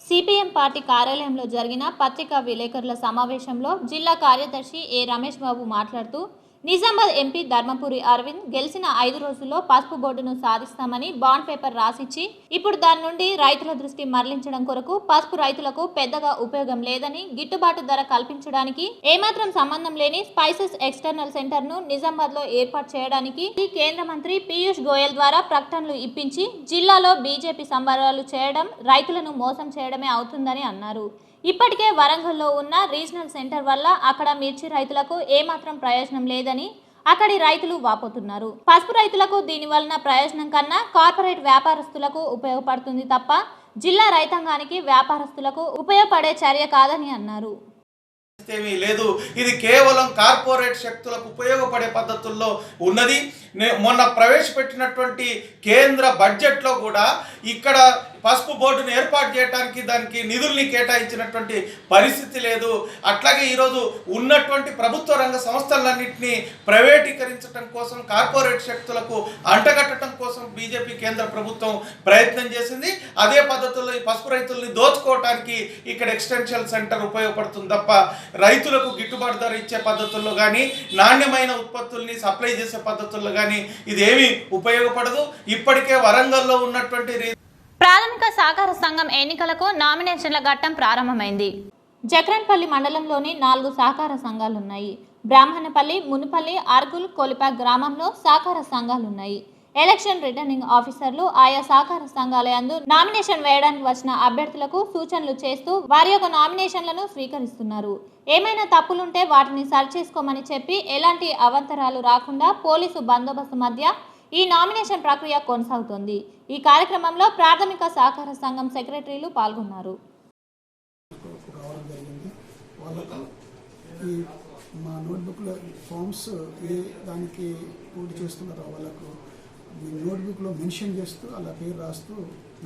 సిపిఎం పార్టీ కార్యాలయంలో జరిగిన పత్రికా విలేకరుల సమావేశంలో జిల్లా కార్యదర్శి ఏ రమేష్ బాబు మాట్లాడుతూ నిజామాబాద్ ఎంపీ ధర్మపురి అరవింద్ గెలిచిన 5 రోజుల్లో పసుపు బోర్డును సాధిస్తామని బాండ్ పేపర్ రాసిచ్చి ఇప్పుడు దాని నుండి రైతుల దృష్టి మరలించడం కొరకు పసుపు రైతులకు పెద్దగా ఉపయోగం లేదని, గిట్టుబాటు ధర కల్పించడానికి ఏమాత్రం సంబంధం లేని స్పైసెస్ ఎక్స్టర్నల్ సెంటర్ ను నిజామాబాద్ లో ఏర్పాటు చేయడానికి కేంద్ర మంత్రి పీయూష్ గోయల్ ద్వారా ప్రకటనలు ఇప్పించి జిల్లాలో బీజేపీ సంబరాలు చేయడం రైతులను మోసం చేయడమే అవుతుందని అన్నారు. ఇప్పటికే వరంగల్లో ఉన్న రీజనల్ సెంటర్ వల్ల అక్కడ మిర్చి రైతులకు ఏమాత్రం ప్రయోజనం లేదని అక్కడి రైతులు వాపోతున్నారు. పసుపు రైతులకు దీని వలన ప్రయోజనం కన్నా కార్పొరేట్ వ్యాపారస్తులకు ఉపయోగపడుతుంది తప్ప జిల్లా రైతాంగానికి వ్యాపారస్తులకు ఉపయోగపడే చర్య కాదని అన్నారు. ఏమీ లేదు. ఇది కేవలం కార్పొరేట్ శక్తులకు ఉపయోగపడే పద్ధతుల్లో ఉన్నది. మొన్న ప్రవేశపెట్టినటువంటి కేంద్ర బడ్జెట్లో కూడా ఇక్కడ పసుపు బోర్డును ఏర్పాటు చేయడానికి దానికి నిధుల్ని కేటాయించినటువంటి పరిస్థితి లేదు. అట్లాగే ఈరోజు ఉన్నటువంటి ప్రభుత్వ రంగ సంస్థలన్నింటినీ ప్రైవేటీకరించడం కోసం, కార్పొరేట్ శక్తులకు అంటగట్టడం కోసం బీజేపీ కేంద్ర ప్రభుత్వం ప్రయత్నం చేసింది. అదే పద్ధతుల్లో ఈ పసుపు రైతుల్ని దోచుకోవడానికి ఇక్కడ ఎక్స్టెన్షన్ సెంటర్ ఉపయోగపడుతుంది తప్ప రైతులకు గిట్టుబాటు ధర ఇచ్చే పద్ధతుల్లో కానీ, నాణ్యమైన ఉత్పత్తుల్ని సప్లై చేసే పద్ధతుల్లో కానీ ఇదేమీ ఉపయోగపడదు. ఇప్పటికే వరంగల్లో ఉన్నటువంటి ప్రాథమిక సహకార సంఘం ఎన్నికలకు నామినేషన్ల ఘట్టం ప్రారంభమైంది. జక్రన్పల్లి మండలంలోని 4 సహకార సంఘాలున్నాయి. బ్రాహ్మణపల్లి, మునుపల్లి, అర్గుల్, కొలిపాక్ గ్రామంలో సహకార సంఘాలున్నాయి. ఎలక్షన్ రిటర్నింగ్ ఆఫీసర్లు ఆయా సహకార సంఘాలయందు నామినేషన్ వేయడానికి వచ్చిన అభ్యర్థులకు సూచనలు చేస్తూ వారి యొక్క నామినేషన్లను స్వీకరిస్తున్నారు. ఏమైనా తప్పులుంటే వాటిని సరిచేసుకోమని చెప్పి ఎలాంటి అవాంతరాలు రాకుండా పోలీసు బందోబస్తు మధ్య ఈ నామినేషన్ ప్రక్రియ కొనసాగుతోంది. ఈ కార్యక్రమంలో ప్రాథమిక సహకార సంఘం సెక్రటరీలు పాల్గొన్నారు. మా నోట్బుక్లో ఫామ్స్ ఏ దానికి పూర్తి చేస్తున్నారో వాళ్ళకు నోట్బుక్లో మెన్షన్ చేస్తూ అలా పేరు రాస్తూ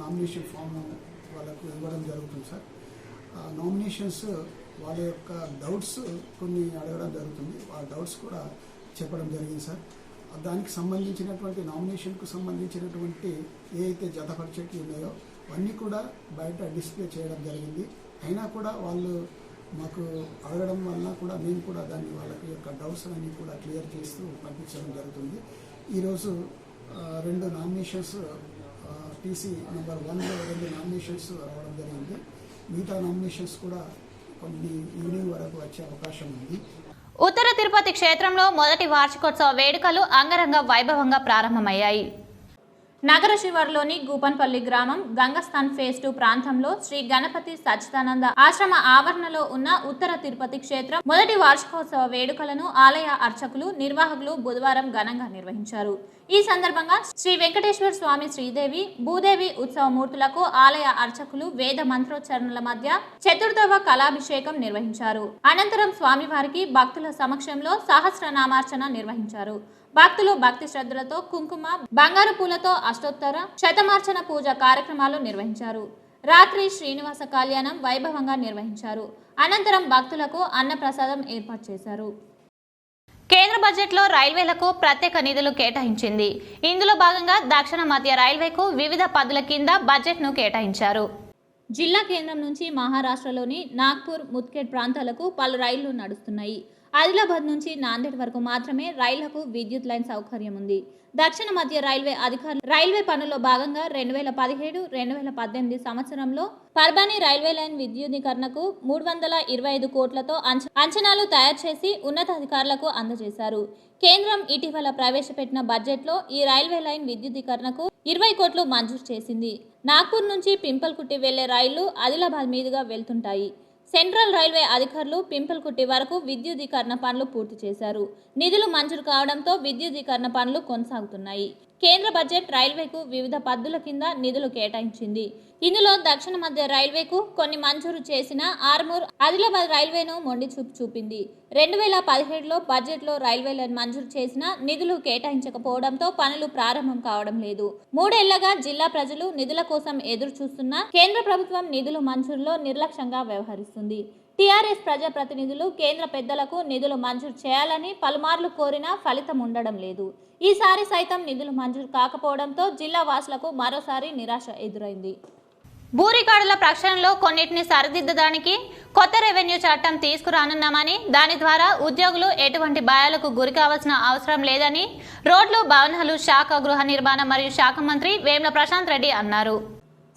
నామినేషన్ ఫామ్ వాళ్ళకు ఇవ్వడం జరుగుతుంది సార్. నామినేషన్స్ వాళ్ళ యొక్క డౌట్స్ కొన్ని అడగడం జరుగుతుంది. ఆ డౌట్స్ కూడా చెప్పడం జరిగింది సార్. దానికి సంబంధించినటువంటి నామినేషన్కు సంబంధించినటువంటి ఏ అయితే జతపరిచేటి ఉన్నాయో అవన్నీ కూడా బయట డిస్ప్లే చేయడం జరిగింది. అయినా కూడా వాళ్ళు మాకు అడగడం వలన కూడా మేము కూడా దాన్ని వాళ్ళకి యొక్క డౌట్స్ అన్నీ కూడా క్లియర్ చేస్తూ పంపించడం జరుగుతుంది. ఈరోజు 2 నామినేషన్స్ టీసీ నెంబర్ 1లో 2 నామినేషన్స్ రావడం జరిగింది. మిగతా నామినేషన్స్ కూడా కొన్ని ఈవినింగ్ వరకు వచ్చే అవకాశం ఉంది. ఉత్తర తిరుపతి క్షేత్రంలో మొదటి వార్షికోత్సవ వేడుకలు అంగరంగ వైభవంగా ప్రారంభమయ్యాయి. నగర శివారులోని గూపన్పల్లి గ్రామం గంగస్థాన్ ఫేజ్ 2 ప్రాంతంలో శ్రీ గణపతి సచ్చిదానంద ఆశ్రమ ఆవరణలో ఉన్న ఉత్తర తిరుపతి క్షేత్రం మొదటి వార్షికోత్సవ వేడుకలను ఆలయ అర్చకులు, నిర్వాహకులు బుధవారం ఘనంగా నిర్వహించారు. ఈ సందర్భంగా శ్రీ వెంకటేశ్వర స్వామి, శ్రీదేవి, భూదేవి ఉత్సవమూర్తులకు ఆలయ అర్చకులు వేద మంత్రోచ్చరణల మధ్య చతుర్థవ కళాభిషేకం నిర్వహించారు. అనంతరం స్వామివారికి భక్తుల సమక్షంలో సహస్రనామార్చన నిర్వహించారు. భక్తులు భక్తి శ్రద్ధలతో కుంకుమ, బంగారు పూలతో అష్టోత్తర శతమార్చన పూజ కార్యక్రమాలు నిర్వహించారు. రాత్రి శ్రీనివాస కళ్యాణం వైభవంగా నిర్వహించారు. అనంతరం భక్తులకు అన్నప్రసాదం ఏర్పాటు చేశారు. కేంద్ర బడ్జెట్లో రైల్వేలకు ప్రత్యేక నిధులు కేటాయించింది. ఇందులో భాగంగా దక్షిణ మధ్య రైల్వేకు వివిధ పదుల కింద బడ్జెట్ను కేటాయించారు. జిల్లా కేంద్రం నుంచి మహారాష్ట్రలోని నాగ్పూర్, ముద్గేడ్ ప్రాంతాలకు పలు రైళ్లు నడుస్తున్నాయి. ఆదిలాబాద్ నుంచి నాందేడ్ వరకు మాత్రమే రైళ్లకు విద్యుత్ లైన్ సౌకర్యం ఉంది. దక్షిణ మధ్య రైల్వే అధికారులు రైల్వే పనుల్లో భాగంగా 2017-2018 సంవత్సరంలో పర్బానీ రైల్వే లైన్ విద్యుదీకరణకు 325 కోట్లతో అంచనాలు తయారు చేసి ఉన్నతాధికారులకు అందజేశారు. కేంద్రం ఇటీవల ప్రవేశపెట్టిన బడ్జెట్లో ఈ రైల్వే లైన్ విద్యుదీకరణకు 20 కోట్లు మంజూరు చేసింది. నాగ్పూర్ నుంచి పింపల్కుట్టి వెళ్లే రైళ్లు ఆదిలాబాద్ మీదుగా వెళ్తుంటాయి. సెంట్రల్ రైల్వే అధికారులు పింపల్కుట్టి వరకు విద్యుదీకరణ పనులు పూర్తి చేశారు. నిధులు మంజూరు కావడంతో విద్యుదీకరణ పనులు కొనసాగుతున్నాయి. కేంద్ర బడ్జెట్ రైల్వేకు వివిధ పద్ధతుల కింద నిధులు కేటాయించింది. ఇందులో దక్షిణ మధ్య రైల్వేకు కొన్ని మంజూరు చేసిన ఆర్మూర్ ఆదిలాబాద్ రైల్వేను మొండి చూపు చూపింది. 2017లో బడ్జెట్లో రైల్వేలను మంజూరు చేసిన నిధులు కేటాయించకపోవడంతో పనులు ప్రారంభం కావడం లేదు. 3 ఏళ్లుగా జిల్లా ప్రజలు నిధుల కోసం ఎదురు చూస్తున్నా కేంద్ర ప్రభుత్వం నిధులు మంజూరులో నిర్లక్ష్యంగా వ్యవహరిస్తుంది. టీఆర్ఎస్ ప్రజాప్రతినిధులు కేంద్ర పెద్దలకు నిధులు మంజూరు చేయాలని పలుమార్లు కోరినా ఫలితం ఉండడం లేదు. ఈసారి సైతం నిధులు మంజూరు కాకపోవడంతో జిల్లా వాసులకు మరోసారి నిరాశ ఎదురైంది. భూ రికార్డుల ప్రక్షాళనలో కొన్నిటిని సరిదిద్దడానికి కొత్త రెవెన్యూ చట్టం తీసుకురానున్నామని, దాని ద్వారా ఉద్యోగులు ఎటువంటి భయాలకు గురి కావాల్సిన అవసరం లేదని రోడ్లు, భవనాలు శాఖ, గృహ నిర్మాణ మరియు శాఖ మంత్రి వేముల ప్రశాంత్ రెడ్డి అన్నారు.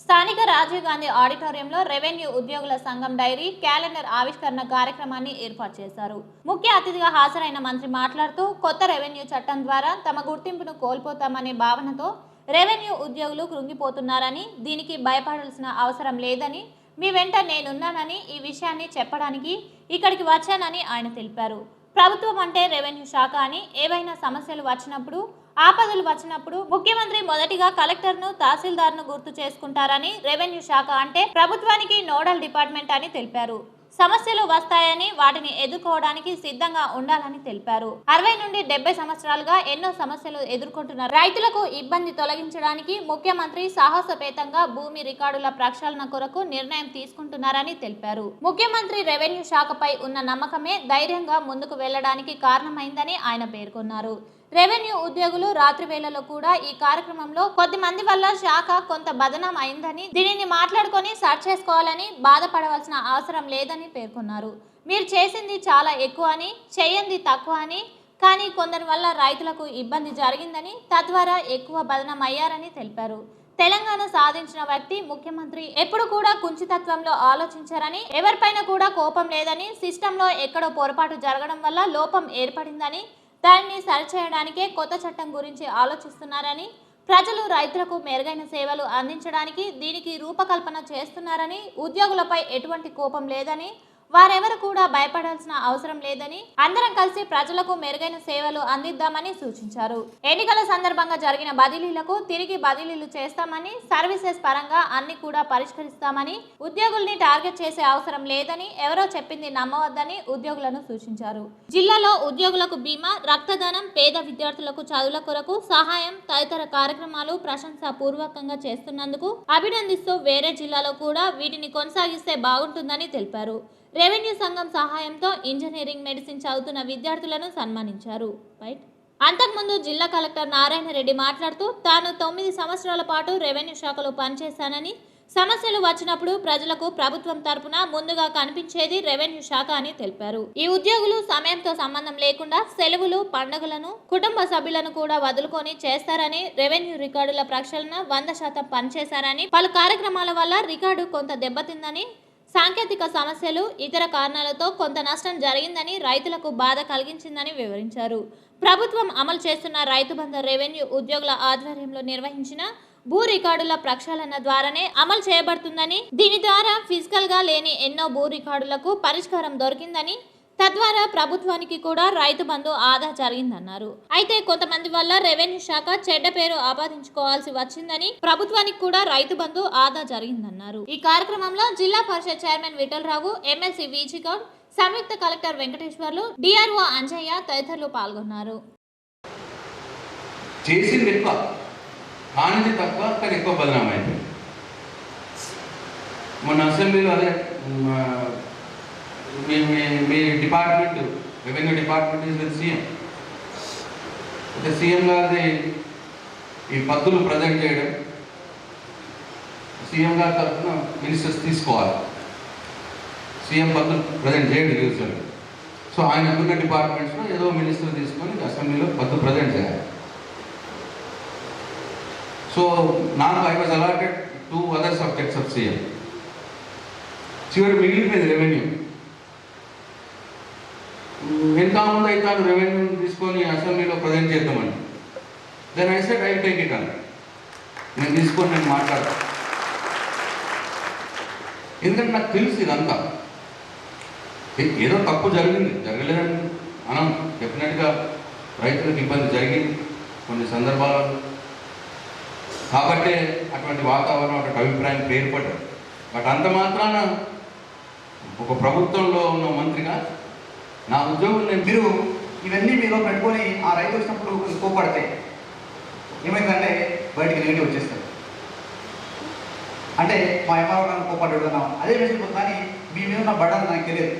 స్థానిక రాజీవ్ గాంధీ ఆడిటోరియంలో రెవెన్యూ ఉద్యోగుల సంఘం డైరీ క్యాలెండర్ ఆవిష్కరణ కార్యక్రమాన్ని ఏర్పాటు చేశారు. ముఖ్య అతిథిగా హాజరైన మంత్రి మాట్లాడుతూ కొత్త రెవెన్యూ చట్టం ద్వారా తమ గుర్తింపును కోల్పోతామనే భావనతో రెవెన్యూ ఉద్యోగులు కృంగిపోతున్నారని, దీనికి భయపడాల్సిన అవసరం లేదని, మీ వెంట నేనున్నానని ఈ విషయాన్ని చెప్పడానికి ఇక్కడికి వచ్చానని ఆయన తెలిపారు. ప్రభుత్వం అంటే రెవెన్యూ శాఖ అని, ఏవైనా సమస్యలు వచ్చినప్పుడు, ఆపదలు వచ్చినప్పుడు ముఖ్యమంత్రి మొదటిగా కలెక్టర్ను, తహసీల్దార్ను గుర్తు చేసుకుంటారని, రెవెన్యూ శాఖ అంటే ప్రభుత్వానికి నోడల్ డిపార్ట్మెంట్ అని తెలిపారు. సమస్యలు వస్తాయని వాటిని ఎదుర్కోవడానికి సిద్ధంగా ఉండాలని తెలిపారు. 60 నుండి 70 సంవత్సరాలుగా ఎన్నో సమస్యలు ఎదుర్కొంటున్న రైతులకు ఇబ్బంది తొలగించడానికి ముఖ్యమంత్రి సాహసోపేతంగా భూమి రికార్డుల ప్రక్షాళన కొరకు నిర్ణయం తీసుకుంటున్నారని తెలిపారు. ముఖ్యమంత్రి రెవెన్యూ శాఖపై ఉన్న నమ్మకమే ధైర్యంగా ముందుకు వెళ్లడానికి కారణమైందని ఆయన పేర్కొన్నారు. రెవెన్యూ ఉద్యోగులు రాత్రి వేళలో కూడా ఈ కార్యక్రమంలో కొద్ది మంది వల్ల శాఖ కొంత బదనాం అయిందని, దీనిని మాట్లాడుకొని సర్చ్ చేసుకోవాలని, బాధపడవలసిన అవసరం లేదని పేర్కొన్నారు. మీరు చేసింది చాలా ఎక్కువ అని, చేయంది తక్కువ అని, కానీ కొందరి వల్ల రైతులకు ఇబ్బంది జరిగిందని, తద్వారా ఎక్కువ బదనాం అయ్యారని తెలిపారు. తెలంగాణ సాధించిన వ్యక్తి ముఖ్యమంత్రి ఎప్పుడు కూడా కుంచితత్వంలో ఆలోచించారని, ఎవరిపైన కూడా కోపం లేదని, సిస్టంలో ఎక్కడో పొరపాటు జరగడం వల్ల లోపం ఏర్పడిందని, దానిని సరిచేయడానికే కొత్త చట్టం గురించి ఆలోచిస్తున్నారని, ప్రజలు రైతులకు మెరుగైన సేవలు అందించడానికి దీనికి రూపకల్పన చేస్తున్నారని, ఉద్యోగులపై ఎటువంటి కోపం లేదని, వారెవరు కూడా భయపడాల్సిన అవసరం లేదని, అందరం కలిసి ప్రజలకు మెరుగైన సేవలు అందిద్దామని సూచించారు. ఎన్నికల సందర్భంగా జరిగిన బదిలీలకు తిరిగి బదిలీలు చేస్తామని, సర్వీసెస్ పరంగా అన్ని కూడా పరిష్కరిస్తామని, ఉద్యోగుల్ని టార్గెట్ చేసే అవసరం లేదని, ఎవరో చెప్పింది నమ్మవద్దని ఉద్యోగులను సూచించారు. జిల్లాలో ఉద్యోగులకు బీమా, రక్తదానం, పేద విద్యార్థులకు చదువుల కొరకు సహాయం తదితర కార్యక్రమాలు ప్రశంసాపూర్వకంగా చేస్తున్నందుకు అభినందిస్తూ వేరే జిల్లాలో కూడా వీటిని కొనసాగిస్తే బాగుంటుందని తెలిపారు. రెవెన్యూ సంఘం సహాయంతో ఇంజనీరింగ్, మెడిసిన్ చదువుతున్న విద్యార్థులను సన్మానించారు. అంతకుముందు జిల్లా కలెక్టర్ నారాయణ రెడ్డి మాట్లాడుతూ తాను 9 సంవత్సరాల పాటు రెవెన్యూ శాఖలో పనిచేశానని, సమస్యలు వచ్చినప్పుడు ప్రజలకు ప్రభుత్వం తరపున ముందుగా కనిపించేది రెవెన్యూ శాఖ అని తెలిపారు. ఈ ఉద్యోగులు సమయంతో సంబంధం లేకుండా సెలవులు, పండుగలను, కుటుంబ సభ్యులను కూడా వదులుకొని చేస్తారని, రెవెన్యూ రికార్డుల ప్రక్షాళన 100% పనిచేశారని, పలు కార్యక్రమాల వల్ల రికార్డు కొంత దెబ్బతిందని, సాంకేతిక సమస్యలు, ఇతర కారణాలతో కొంత నష్టం జరిగిందని, రైతులకు బాధ కలిగించిందని వివరించారు. ప్రభుత్వం అమలు చేస్తున్న రైతు బంధు రెవెన్యూ ఉద్యోగుల ఆధ్వర్యంలో నిర్వహించిన భూ రికార్డుల ప్రక్షాళన ద్వారానే అమలు చేయబడుతుందని, దీని ద్వారా ఫిజికల్ గా లేని ఎన్నో భూ రికార్డులకు పరిష్కారం దొరికిందని, తద్వారా ప్రభుత్వానికి కూడా రైతు బంధు ఆదా జరిగిందన్నారు. అయితే కొంతమంది వల్ల రెవెన్యూ శాఖ చెడ్డ పేరు ఆపాదించుకోవాల్సి వచ్చిందని, ప్రభుత్వానికి కూడా రైతు బంధు ఆదా జరిగిందన్నారు. ఈ కార్యక్రమంలో Zilla Parishad chairman Vithala Rao, MLC VG Goud, సంయుక్త కలెక్టర్ వెంకటేశ్వర్లు, డిఆర్ఓ అంజయ్య తదితరులు పాల్గొన్నారు. చేసింది ఎక్కువ, కానిది తక్కువ, కానీ ఎక్కువ బదనామైంది. మన అసెంబ్లీలో అదే మీ department, revenue department is with CM. అంటే సీఎం గారిది ఈ పద్ధతులు ప్రజెంట్ చేయడం, సీఎం గారి తరఫున మినిస్టర్స్ తీసుకోవాలి. సీఎం పద్ధతులు ప్రజెంట్ చేయడం యూజువల్. సో ఆయనకున్న డిపార్ట్మెంట్స్లో ఏదో మినిస్టర్ తీసుకొని అసెంబ్లీలో పద్ధతులు ప్రజెంట్ చేయాలి. సో నాకు I was allotted 2 other subjects of CM. చివరి మిగిలిపోయింది రెవెన్యూ. ఎంత ముందు అయితే రెవెన్యూ తీసుకొని అసెంబ్లీలో ప్రజెంట్ చేద్దామని. Then I said I take it on. నేను తీసుకొని నేను మాట్లాడతాను. ఎందుకంటే నాకు తెలుసు ఇదంతా ఏదో తప్పు జరగలేదని మనం డెఫినెట్గా రైతులకు ఇబ్బంది జరిగింది కొన్ని సందర్భాలలో, కాబట్టే అటువంటి వాతావరణం అటువంటి అభిప్రాయం ఏర్పడ్డాడు. బట్ అంత మాత్రాన ఒక ప్రభుత్వంలో ఉన్న మంత్రిగా నా ఉద్యోగులు మీరు ఇవన్నీ మీలో పెట్టుకొని ఆ రైతు వచ్చినప్పుడు కోపడతాయి, ఏమైందంటే బయటికి నెగిటివ్ వచ్చేస్తారు. అంటే మా ఎంఆర్ఓ కోపడ్డాడు అన్నాం, అదే మెసేజ్ కానీ మీ మీద ఉన్న బడ్డలు నాకు తెలియదు.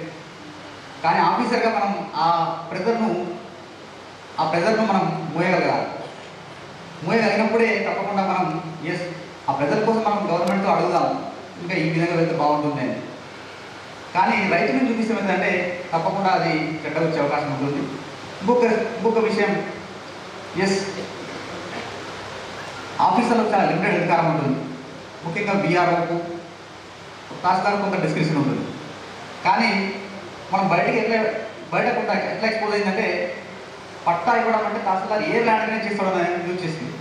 కానీ ఆఫీసర్గా మనం ఆ ప్రెజర్ను మనం మోయగలిగినప్పుడే తప్పకుండా మనం ఎస్ ఆ ప్రెజర్ కోసం మనం గవర్నమెంట్తో అడుగుదాం, ఇంకా ఈ విధంగా వెళ్తే బాగుంటుంది అని. కానీ రైతులను చూపిస్తాం ఏంటంటే తప్పకుండా అది చెడ్డ వచ్చే అవకాశం ఉంటుంది. ఇంకొక విషయం, ఎస్ ఆఫీసర్లకు చాలా లిమిటెడ్ అధికారం ఉంటుంది. ముఖ్యంగా బీఆర్ఓకు తహసీల్దార్ కొంత డిస్క్రిప్షన్ ఉంటుంది. కానీ మనం బయటకు ఎట్లా ఎక్స్పోజ్ అయిందంటే పట్టా ఇవ్వడం అంటే తహసీల్దార్ ఏ ల్యాండ్ చేస్తాడని యూజ్ చేసింది.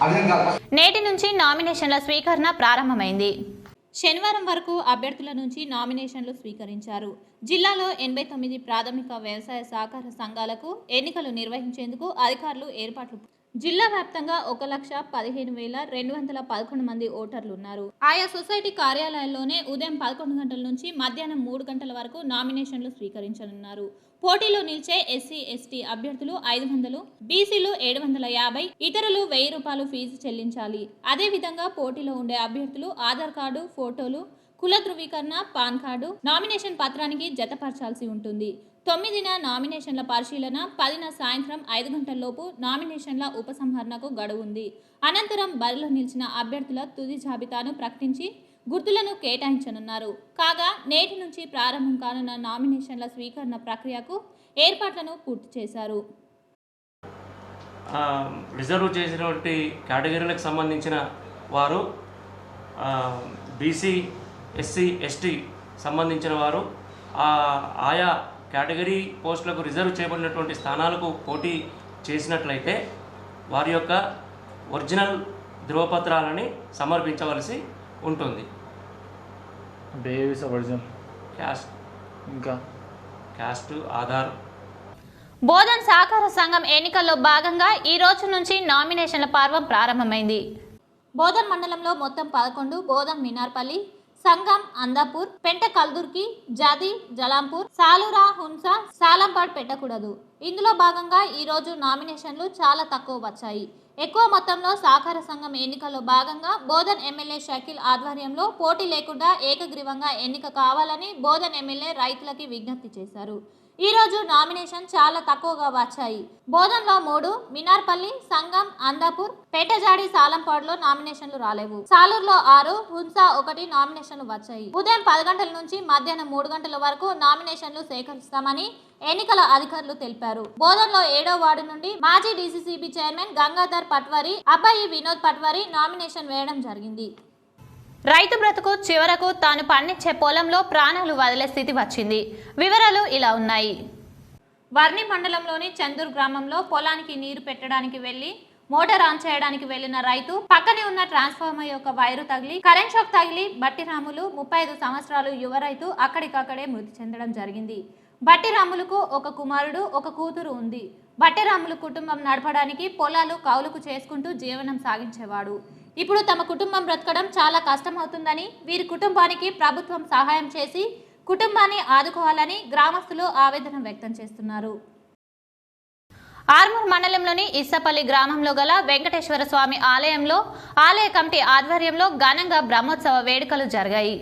ఆ విధంగా నేటి నుంచి నామినేషన్ల స్వీకరణ ప్రారంభమైంది. శనివారం వరకు అభ్యర్థుల నుంచి నామినేషన్లు స్వీకరించారు. జిల్లాలో 89 ప్రాథమిక వ్యవసాయ సహకార సంఘాలకు ఎన్నికలు నిర్వహించేందుకు అధికారులు ఏర్పాట్లు. జిల్లా వ్యాప్తంగా 1,15,211 మంది ఓటర్లు ఉన్నారు. ఆయా సొసైటీ కార్యాలయాల్లోనే ఉదయం 11 గంటల నుంచి మధ్యాహ్నం 3 గంటల వరకు నామినేషన్లు స్వీకరించనున్నారు. పోటీలో నిలిచే ఎస్సీ ఎస్టీ అభ్యర్థులు 500, బీసీలు 750, ఇతరులు 1000 రూపాయలు ఫీజు చెల్లించాలి. అదేవిధంగా పోటీలో ఉండే అభ్యర్థులు ఆధార్ కార్డు, ఫోటోలు, కుల ధృవీకరణ, పాన్ కార్డు, నామినేషన్ పత్రానికి జతపరచాల్సి ఉంటుంది. 9న నామినేషన్ల పరిశీలన, 10న సాయంత్రం 5 గంటలలోపు నామినేషన్ల ఉపసంహరణకు గడువు ఉంది. అనంతరం బరిలో నిలిచిన అభ్యర్థుల తుది జాబితాను ప్రకటించి గుర్తులను కేటాయించనున్నారు. కాగా నేటి నుంచి ప్రారంభం కానున్న నామినేషన్ల స్వీకరణ ప్రక్రియకు ఏర్పాట్లను పూర్తి చేశారు. రిజర్వ్ చేసినటువంటి కేటగిరీలకు సంబంధించిన వారు, బీసీ, ఎస్సీ, ఎస్టీ సంబంధించిన వారు ఆయా కేటగిరీ పోస్టులకు రిజర్వ్ చేయబడినటువంటి స్థానాలకు పోటీ చేసినట్లయితే వారి యొక్క ఒరిజినల్ ధృవపత్రాలని సమర్పించవలసి ఉంటుంది. క్యాస్ట్, ఆధార్. బోధన్ సహకార సంఘం ఎన్నికల్లో భాగంగా ఈ రోజు నుంచి నామినేషన్ల పర్వం ప్రారంభమైంది. బోధన్ మండలంలో మొత్తం 11, బోధన్ మినార్పల్లి, సంగం, అందాపూర్, పెంట కల్దుర్కి, జాది, జలాంపూర్, సాలూరా, హున్సా, సాలంపాడ్ పెట్టకూడదు. ఇందులో భాగంగా ఈరోజు నామినేషన్లు చాలా తక్కువ వచ్చాయి. ఎక్కువ మొత్తంలో సహకార సంఘం ఎన్నికల్లో భాగంగా బోధన్ ఎమ్మెల్యే షకీల్ ఆధ్వర్యంలో పోటీ లేకుండా ఏకగ్రీవంగా ఎన్నిక కావాలని బోధన్ ఎమ్మెల్యే రైతులకి విజ్ఞప్తి చేశారు. ఈ రోజు నామినేషన్ చాలా తక్కువగా వచ్చాయి. బోధన్లో 3, మినార్పల్లి, సంగం, అందాపూర్, పేటజాడి, సాలంపాడులో నామినేషన్లు రాలేవు. సాలూరులో 6, హున్సా 1 నామినేషన్లు వచ్చాయి. ఉదయం 10 గంటల నుంచి మధ్యాహ్నం 3 గంటల వరకు నామినేషన్లు సేకరిస్తామని ఎన్నికల అధికారులు తెలిపారు. బోధన్లో 7వ వార్డు నుండి మాజీ డీసీసీబీ చైర్మన్ గంగాధర్ పట్వారి, అబ్బాయి వినోద్ పట్వారి నామినేషన్ వేయడం జరిగింది. రైతు బ్రతుకు చివరకు తాను పండించే పొలంలో ప్రాణాలు వదిలే స్థితి వచ్చింది. వివరాలు ఇలా ఉన్నాయి. వర్ని మండలంలోని చందూర్ గ్రామంలో పొలానికి నీరు పెట్టడానికి వెళ్లి మోటార్ ఆన్ చేయడానికి వెళ్లిన రైతు పక్కనే ఉన్న ట్రాన్స్ఫార్మర్ యొక్క వైరు తగిలి కరెంట్ షాక్ తగిలి బట్టిరాములు 35 సంవత్సరాలు యువ రైతు అక్కడికక్కడే మృతి చెందడం జరిగింది. బట్టిరాములకు ఒక కుమారుడు, ఒక కూతురు ఉంది. బట్టిరాములు కుటుంబం నడపడానికి పొలాలు కౌలుకు చేసుకుంటూ జీవనం సాగించేవాడు. ఇప్పుడు తమ కుటుంబం బ్రతకడం చాలా కష్టమవుతుందని, వీరి కుటుంబానికి ప్రభుత్వం సహాయం చేసి కుటుంబాన్ని ఆదుకోవాలని గ్రామస్తులు ఆవేదన వ్యక్తం చేస్తున్నారు. ఆర్మూర్ మండలంలోని ఇస్సపల్లి గ్రామంలో గల వెంకటేశ్వర స్వామి ఆలయంలో ఆలయ కమిటీ ఆధ్వర్యంలో ఘనంగా బ్రహ్మోత్సవ వేడుకలు జరిగాయి.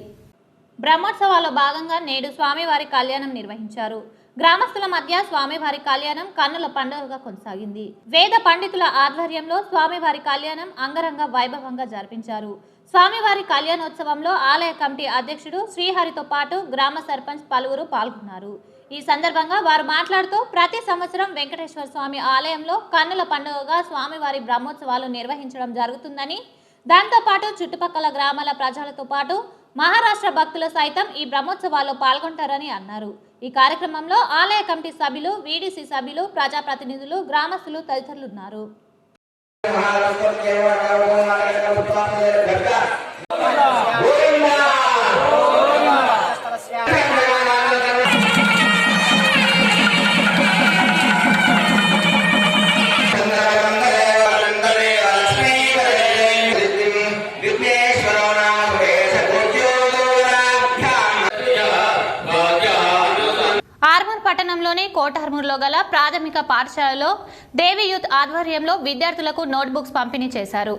బ్రహ్మోత్సవాల్లో భాగంగా నేడు స్వామివారి కళ్యాణం నిర్వహించారు. గ్రామస్తుల మధ్య స్వామివారి కళ్యాణం కన్నుల పండుగగా కొనసాగింది. వేద పండితుల ఆధ్వర్యంలో స్వామివారి కళ్యాణం అంగరంగ వైభవంగా జరిపించారు. స్వామివారి కళ్యాణోత్సవంలో ఆలయ కమిటీ అధ్యక్షుడు శ్రీహరితో పాటు గ్రామ సర్పంచ్ పలువురు పాల్గొన్నారు. ఈ సందర్భంగా వారు మాట్లాడుతూ ప్రతి సంవత్సరం వెంకటేశ్వర స్వామి ఆలయంలో కన్నుల పండుగగా స్వామివారి బ్రహ్మోత్సవాలు నిర్వహించడం జరుగుతుందని, దాంతోపాటు చుట్టుపక్కల గ్రామాల ప్రజలతో పాటు మహారాష్ట్ర భక్తులు సైతం ఈ బ్రహ్మోత్సవాల్లో పాల్గొంటారని అన్నారు. ఈ కార్యక్రమంలో ఆలయ కమిటీ సభ్యులు, వీడీసీ సభ్యులు, ప్రజాప్రతినిధులు, గ్రామస్తులు తదితరులు ఉన్నారు. పట్టణంలోని కోటార్మూర్లో గల ప్రాథమిక పాఠశాలలో దేవి యూత్ ఆధ్వర్యంలో విద్యార్థులకు నోట్బుక్స్ పంపిణీ చేశారు.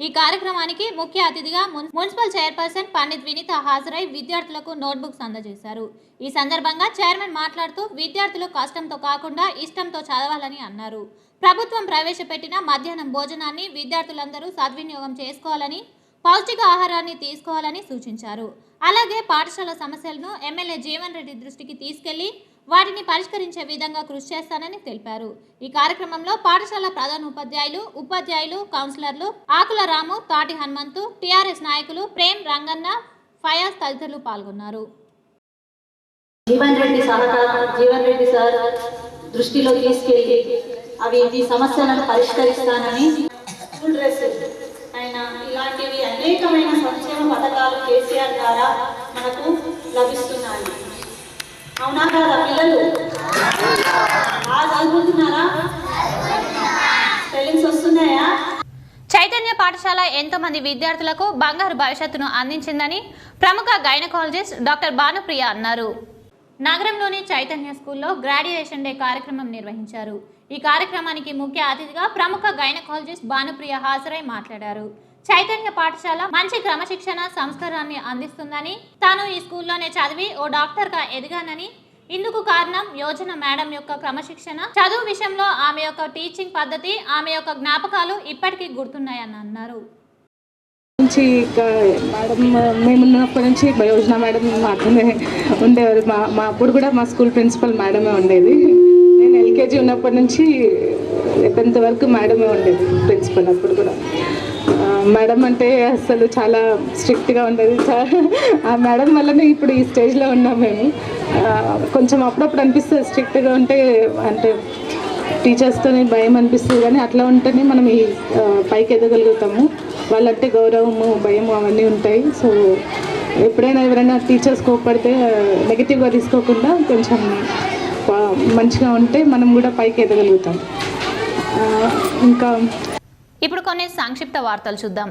ఈ కార్యక్రమానికి ముఖ్య అతిథిగా మున్సిపల్ చైర్పర్సన్ పండిత్ వినీత హాజరై విద్యార్థులకు నోట్బుక్స్ అందజేశారు. ఈ సందర్భంగా చైర్మన్ మాట్లాడుతూ విద్యార్థులు కష్టంతో కాకుండా ఇష్టంతో చదవాలని అన్నారు. ప్రభుత్వం ప్రవేశపెట్టిన మధ్యాహ్నం భోజనాన్ని విద్యార్థులందరూ సద్వినియోగం చేసుకోవాలని, పౌష్టిక ఆహారాన్ని తీసుకోవాలని సూచించారు. అలాగే పాఠశాల సమస్యలను ఎమ్మెల్యే జీవన్ రెడ్డి దృష్టికి తీసుకెళ్లి వాటిని పరిష్కరించే విధంగా కృషి చేస్తానని తెలిపారు. ఈ కార్యక్రమంలో పాఠశాల ప్రధాన ఉపాధ్యాయులు, కౌన్సిలర్లు ఆకుల రాము, తాటి హనుమంతు, టీఆర్ఎస్ నాయకులు ప్రేమ్, రంగన్న, ఫయాజ్ తదితరులు పాల్గొన్నారు. జీవన్ రెడ్డి సార్ దృష్టిలో తీసుకెళ్లి ఈ సమస్యలను పరిష్కరిస్తానని స్కూల్ డ్రెస్ అయినా ఇలాంటివి అనేకమైన సంక్షేమ పథకాలు కేసీఆర్ ద్వారా మనకు లభిస్తున్నాయి. అవునా కాదా పిల్లలు? చదువుకుంటున్నారా? స్పెల్లింగ్స్ వస్తున్నాయా? చైతన్య పాఠశాల ఎంతో మంది విద్యార్థులకు బంగారు భవిష్యత్తును అందించిందని ప్రముఖ గైనకాలజిస్ట్ డాక్టర్ భానుప్రియ అన్నారు. నగరంలోని చైతన్య స్కూల్లో గ్రాడ్యుయేషన్ డే కార్యక్రమం నిర్వహించారు. ఈ కార్యక్రమానికి ముఖ్య అతిథిగా ప్రముఖ గైనకాలజిస్ట్ భానుప్రియ హాజరై మాట్లాడారు. చైతన్య పాఠశాల మంచి క్రమశిక్షణ సంస్కారాన్ని అందిస్తుందని, తాను ఈ స్కూల్లోనే చదివి ఓ డాక్టర్గా ఎదిగానని, ఇందుకు కారణం యోజన మేడం యొక్క క్రమశిక్షణ, చదువు విషయంలో ఆమె యొక్క టీచింగ్ పద్ధతి, ఆమె యొక్క జ్ఞాపకాలు ఇప్పటికీ గుర్తున్నాయని అన్నారు. మేడం మేమున్నప్పటి నుంచి యోజన మేడం మాత్రమే ఉండేవారు. మా అప్పుడు కూడా మా స్కూల్ ప్రిన్సిపల్ మేడమే ఉండేది. నేను ఎల్కేజీ ఉన్నప్పటి నుంచి 10th వరకు మేడమే ఉండేది ప్రిన్సిపల్. అప్పుడు కూడా మేడం అంటే అసలు చాలా స్ట్రిక్ట్గా ఉండేది. ఆ మేడం వల్లనే ఇప్పుడు ఈ స్టేజ్లో ఉన్నాం మేము. కొంచెం అప్పుడప్పుడు అనిపిస్తుంది స్ట్రిక్ట్గా ఉంటే, అంటే టీచర్స్తోనే భయం అనిపిస్తుంది, కానీ అట్లా ఉంటేనే మనం ఈ పైకి ఎదగలుగుతాము. వాళ్ళంటే గౌరవము, భయము అవన్నీ ఉంటాయి. సో ఎప్పుడైనా ఎవరైనా టీచర్స్ కోప్పడితే నెగిటివ్గా తీసుకోకుండా కొంచెం మంచిగా ఉంటే మనం కూడా పైకి ఎదగలుగుతాం. ఇంకా ఇప్పుడు కొన్ని సంక్షిప్త వార్తలు చూద్దాం.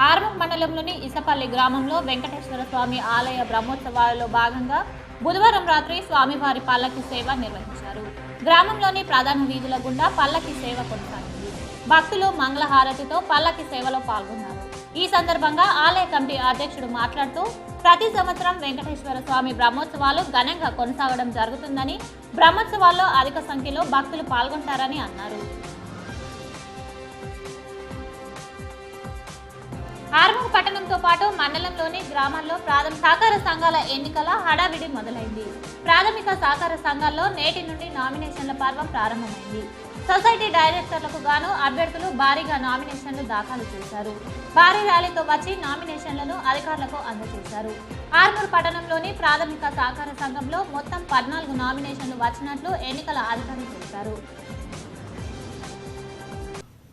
ఆర్మూర్ మండలంలోని ఇసపల్లి గ్రామంలో వెంకటేశ్వర స్వామి ఆలయ బ్రహ్మోత్సవాలలో భాగంగా బుధవారం రాత్రి స్వామివారి పల్లకి సేవ నిర్వహించారు. గ్రామంలోని ప్రధాన వీధుల గుండా పల్లకి సేవ కొనసాగింది. భక్తులు మంగళహారతితో పల్లకి సేవలో పాల్గొన్నారు. ఈ సందర్భంగా ఆలయ కమిటీ అధ్యక్షుడు మాట్లాడుతూ, ప్రతి సంవత్సరం వెంకటేశ్వర స్వామి బ్రహ్మోత్సవాలు ఘనంగా కొనసాగడం జరుగుతుందని, బ్రహ్మోత్సవాల్లో అధిక సంఖ్యలో భక్తులు పాల్గొంటారని అన్నారు. ఆర్మూర్ పట్టణంతో పాటు మండలంలోని గ్రామాల్లో ప్రాథమిక సహకార సంఘాల ఎన్నికల హడావిడి మొదలైంది. ప్రాథమిక సహకార సంఘాల్లో నేటి నుండి నామినేషన్ల పర్వం ప్రారంభమైంది. సొసైటీ డైరెక్టర్లకు గాను అభ్యర్థులు భారీగా నామినేషన్లు దాఖలు చేశారు. భారీ ర్యాలీతో వచ్చి నామినేషన్లను అధికారులకు అందజేశారు. ఆర్మూర్ పట్టణంలోని ప్రాథమిక సహకార సంఘంలో మొత్తం 14 నామినేషన్లు వచ్చినట్లు ఎన్నికల అధికారులు తెలిపారు.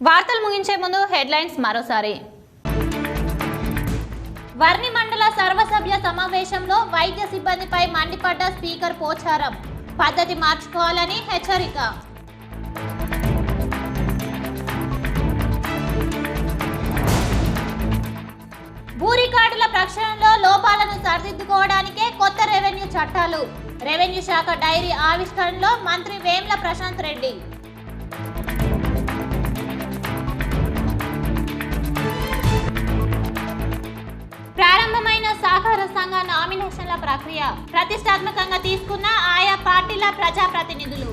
వార్తలు ముగించే ముందు హెడ్లైన్స్ మరోసారి. వర్ని మండల సర్వసభ్య సమావేశంలో వైద్య సిబ్బందిపై మండిపడ్డ స్పీకర్ పోచారం. పద్ధతి మార్చుకోవాలని హెచ్చరిక. భూ రికార్డుల ప్రక్షాళనలో లోపాలను సరిదిద్దుకోవడానికే కొత్త రెవెన్యూ చట్టాలు. రెవెన్యూ శాఖ డైరీ ఆవిష్కరణలో మంత్రి వేమ్ల ప్రశాంత్ రెడ్డి. ప్రారంభమైన సహకార సంఘ నామినేషన్ల ప్రక్రియ ప్రతిష్టాత్మకంగా తీసుకున్న ఆయా పార్టీల ప్రజాప్రతినిధులు.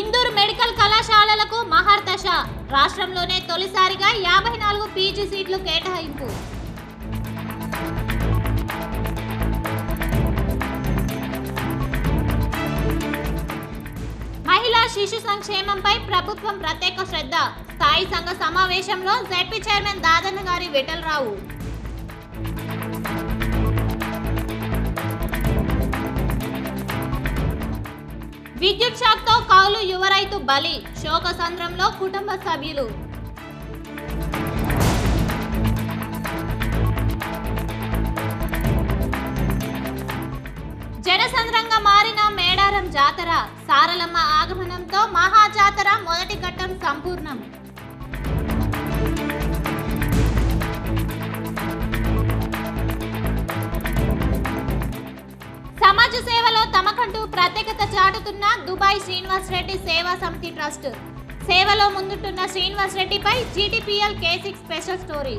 ఇందూరు మెడికల్ కళాశాలలకు మహర్దశ. రాష్ట్రంలోనే తొలిసారిగా 54 పీజీ సీట్లు కేటాయింపు. మహిళా శిశు సంక్షేమంపై ప్రభుత్వం ప్రత్యేక శ్రద్ధ. స్థాయి సంఘ సమావేశంలో జెడ్పీ చైర్మన్ దాదన్న గారి విఠలరావు. విద్యుత్ షాక్తో కౌలు యువ రైతు బలి. శోకసంద్రంలో కుటుంబ సభ్యులు. జనసంద్రంగా మారిన మేడారం జాతర. సారలమ్మ ఆగమనంతో మహాజాతర మొదటి ఘట్టం సంపూర్ణం. సమాజ సేవలో తమకంటూ ప్రత్యేకత చాటుతున్న దుబాయ్ శ్రీనివాస్ రెడ్డి సేవా సమితి ట్రస్ట్. సేవలో ముందుంటున్న శ్రీనివాస్ రెడ్డిపై జీటీపీఎల్ K6 స్పెషల్ స్టోరీ.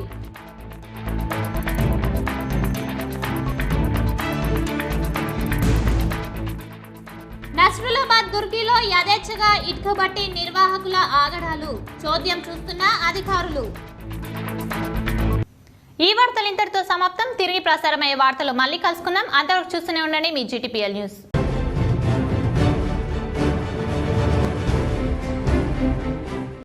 నస్రులాబాద్ దుర్గిలో యథేచ్ఛగా ఇటుక బట్టి నిర్వాహకుల ఆగడాలు. చోద్యం చూస్తున్న అధికారులు. ఈ వార్తలు ఇంతటితో సమాప్తం. తిరిగి ప్రసారమయ్యే వార్తలు మళ్ళీ కలుసుకుందాం. అంతవరకు చూస్తూనే ఉండండి మీ జీటీపీఎల్ న్యూస్.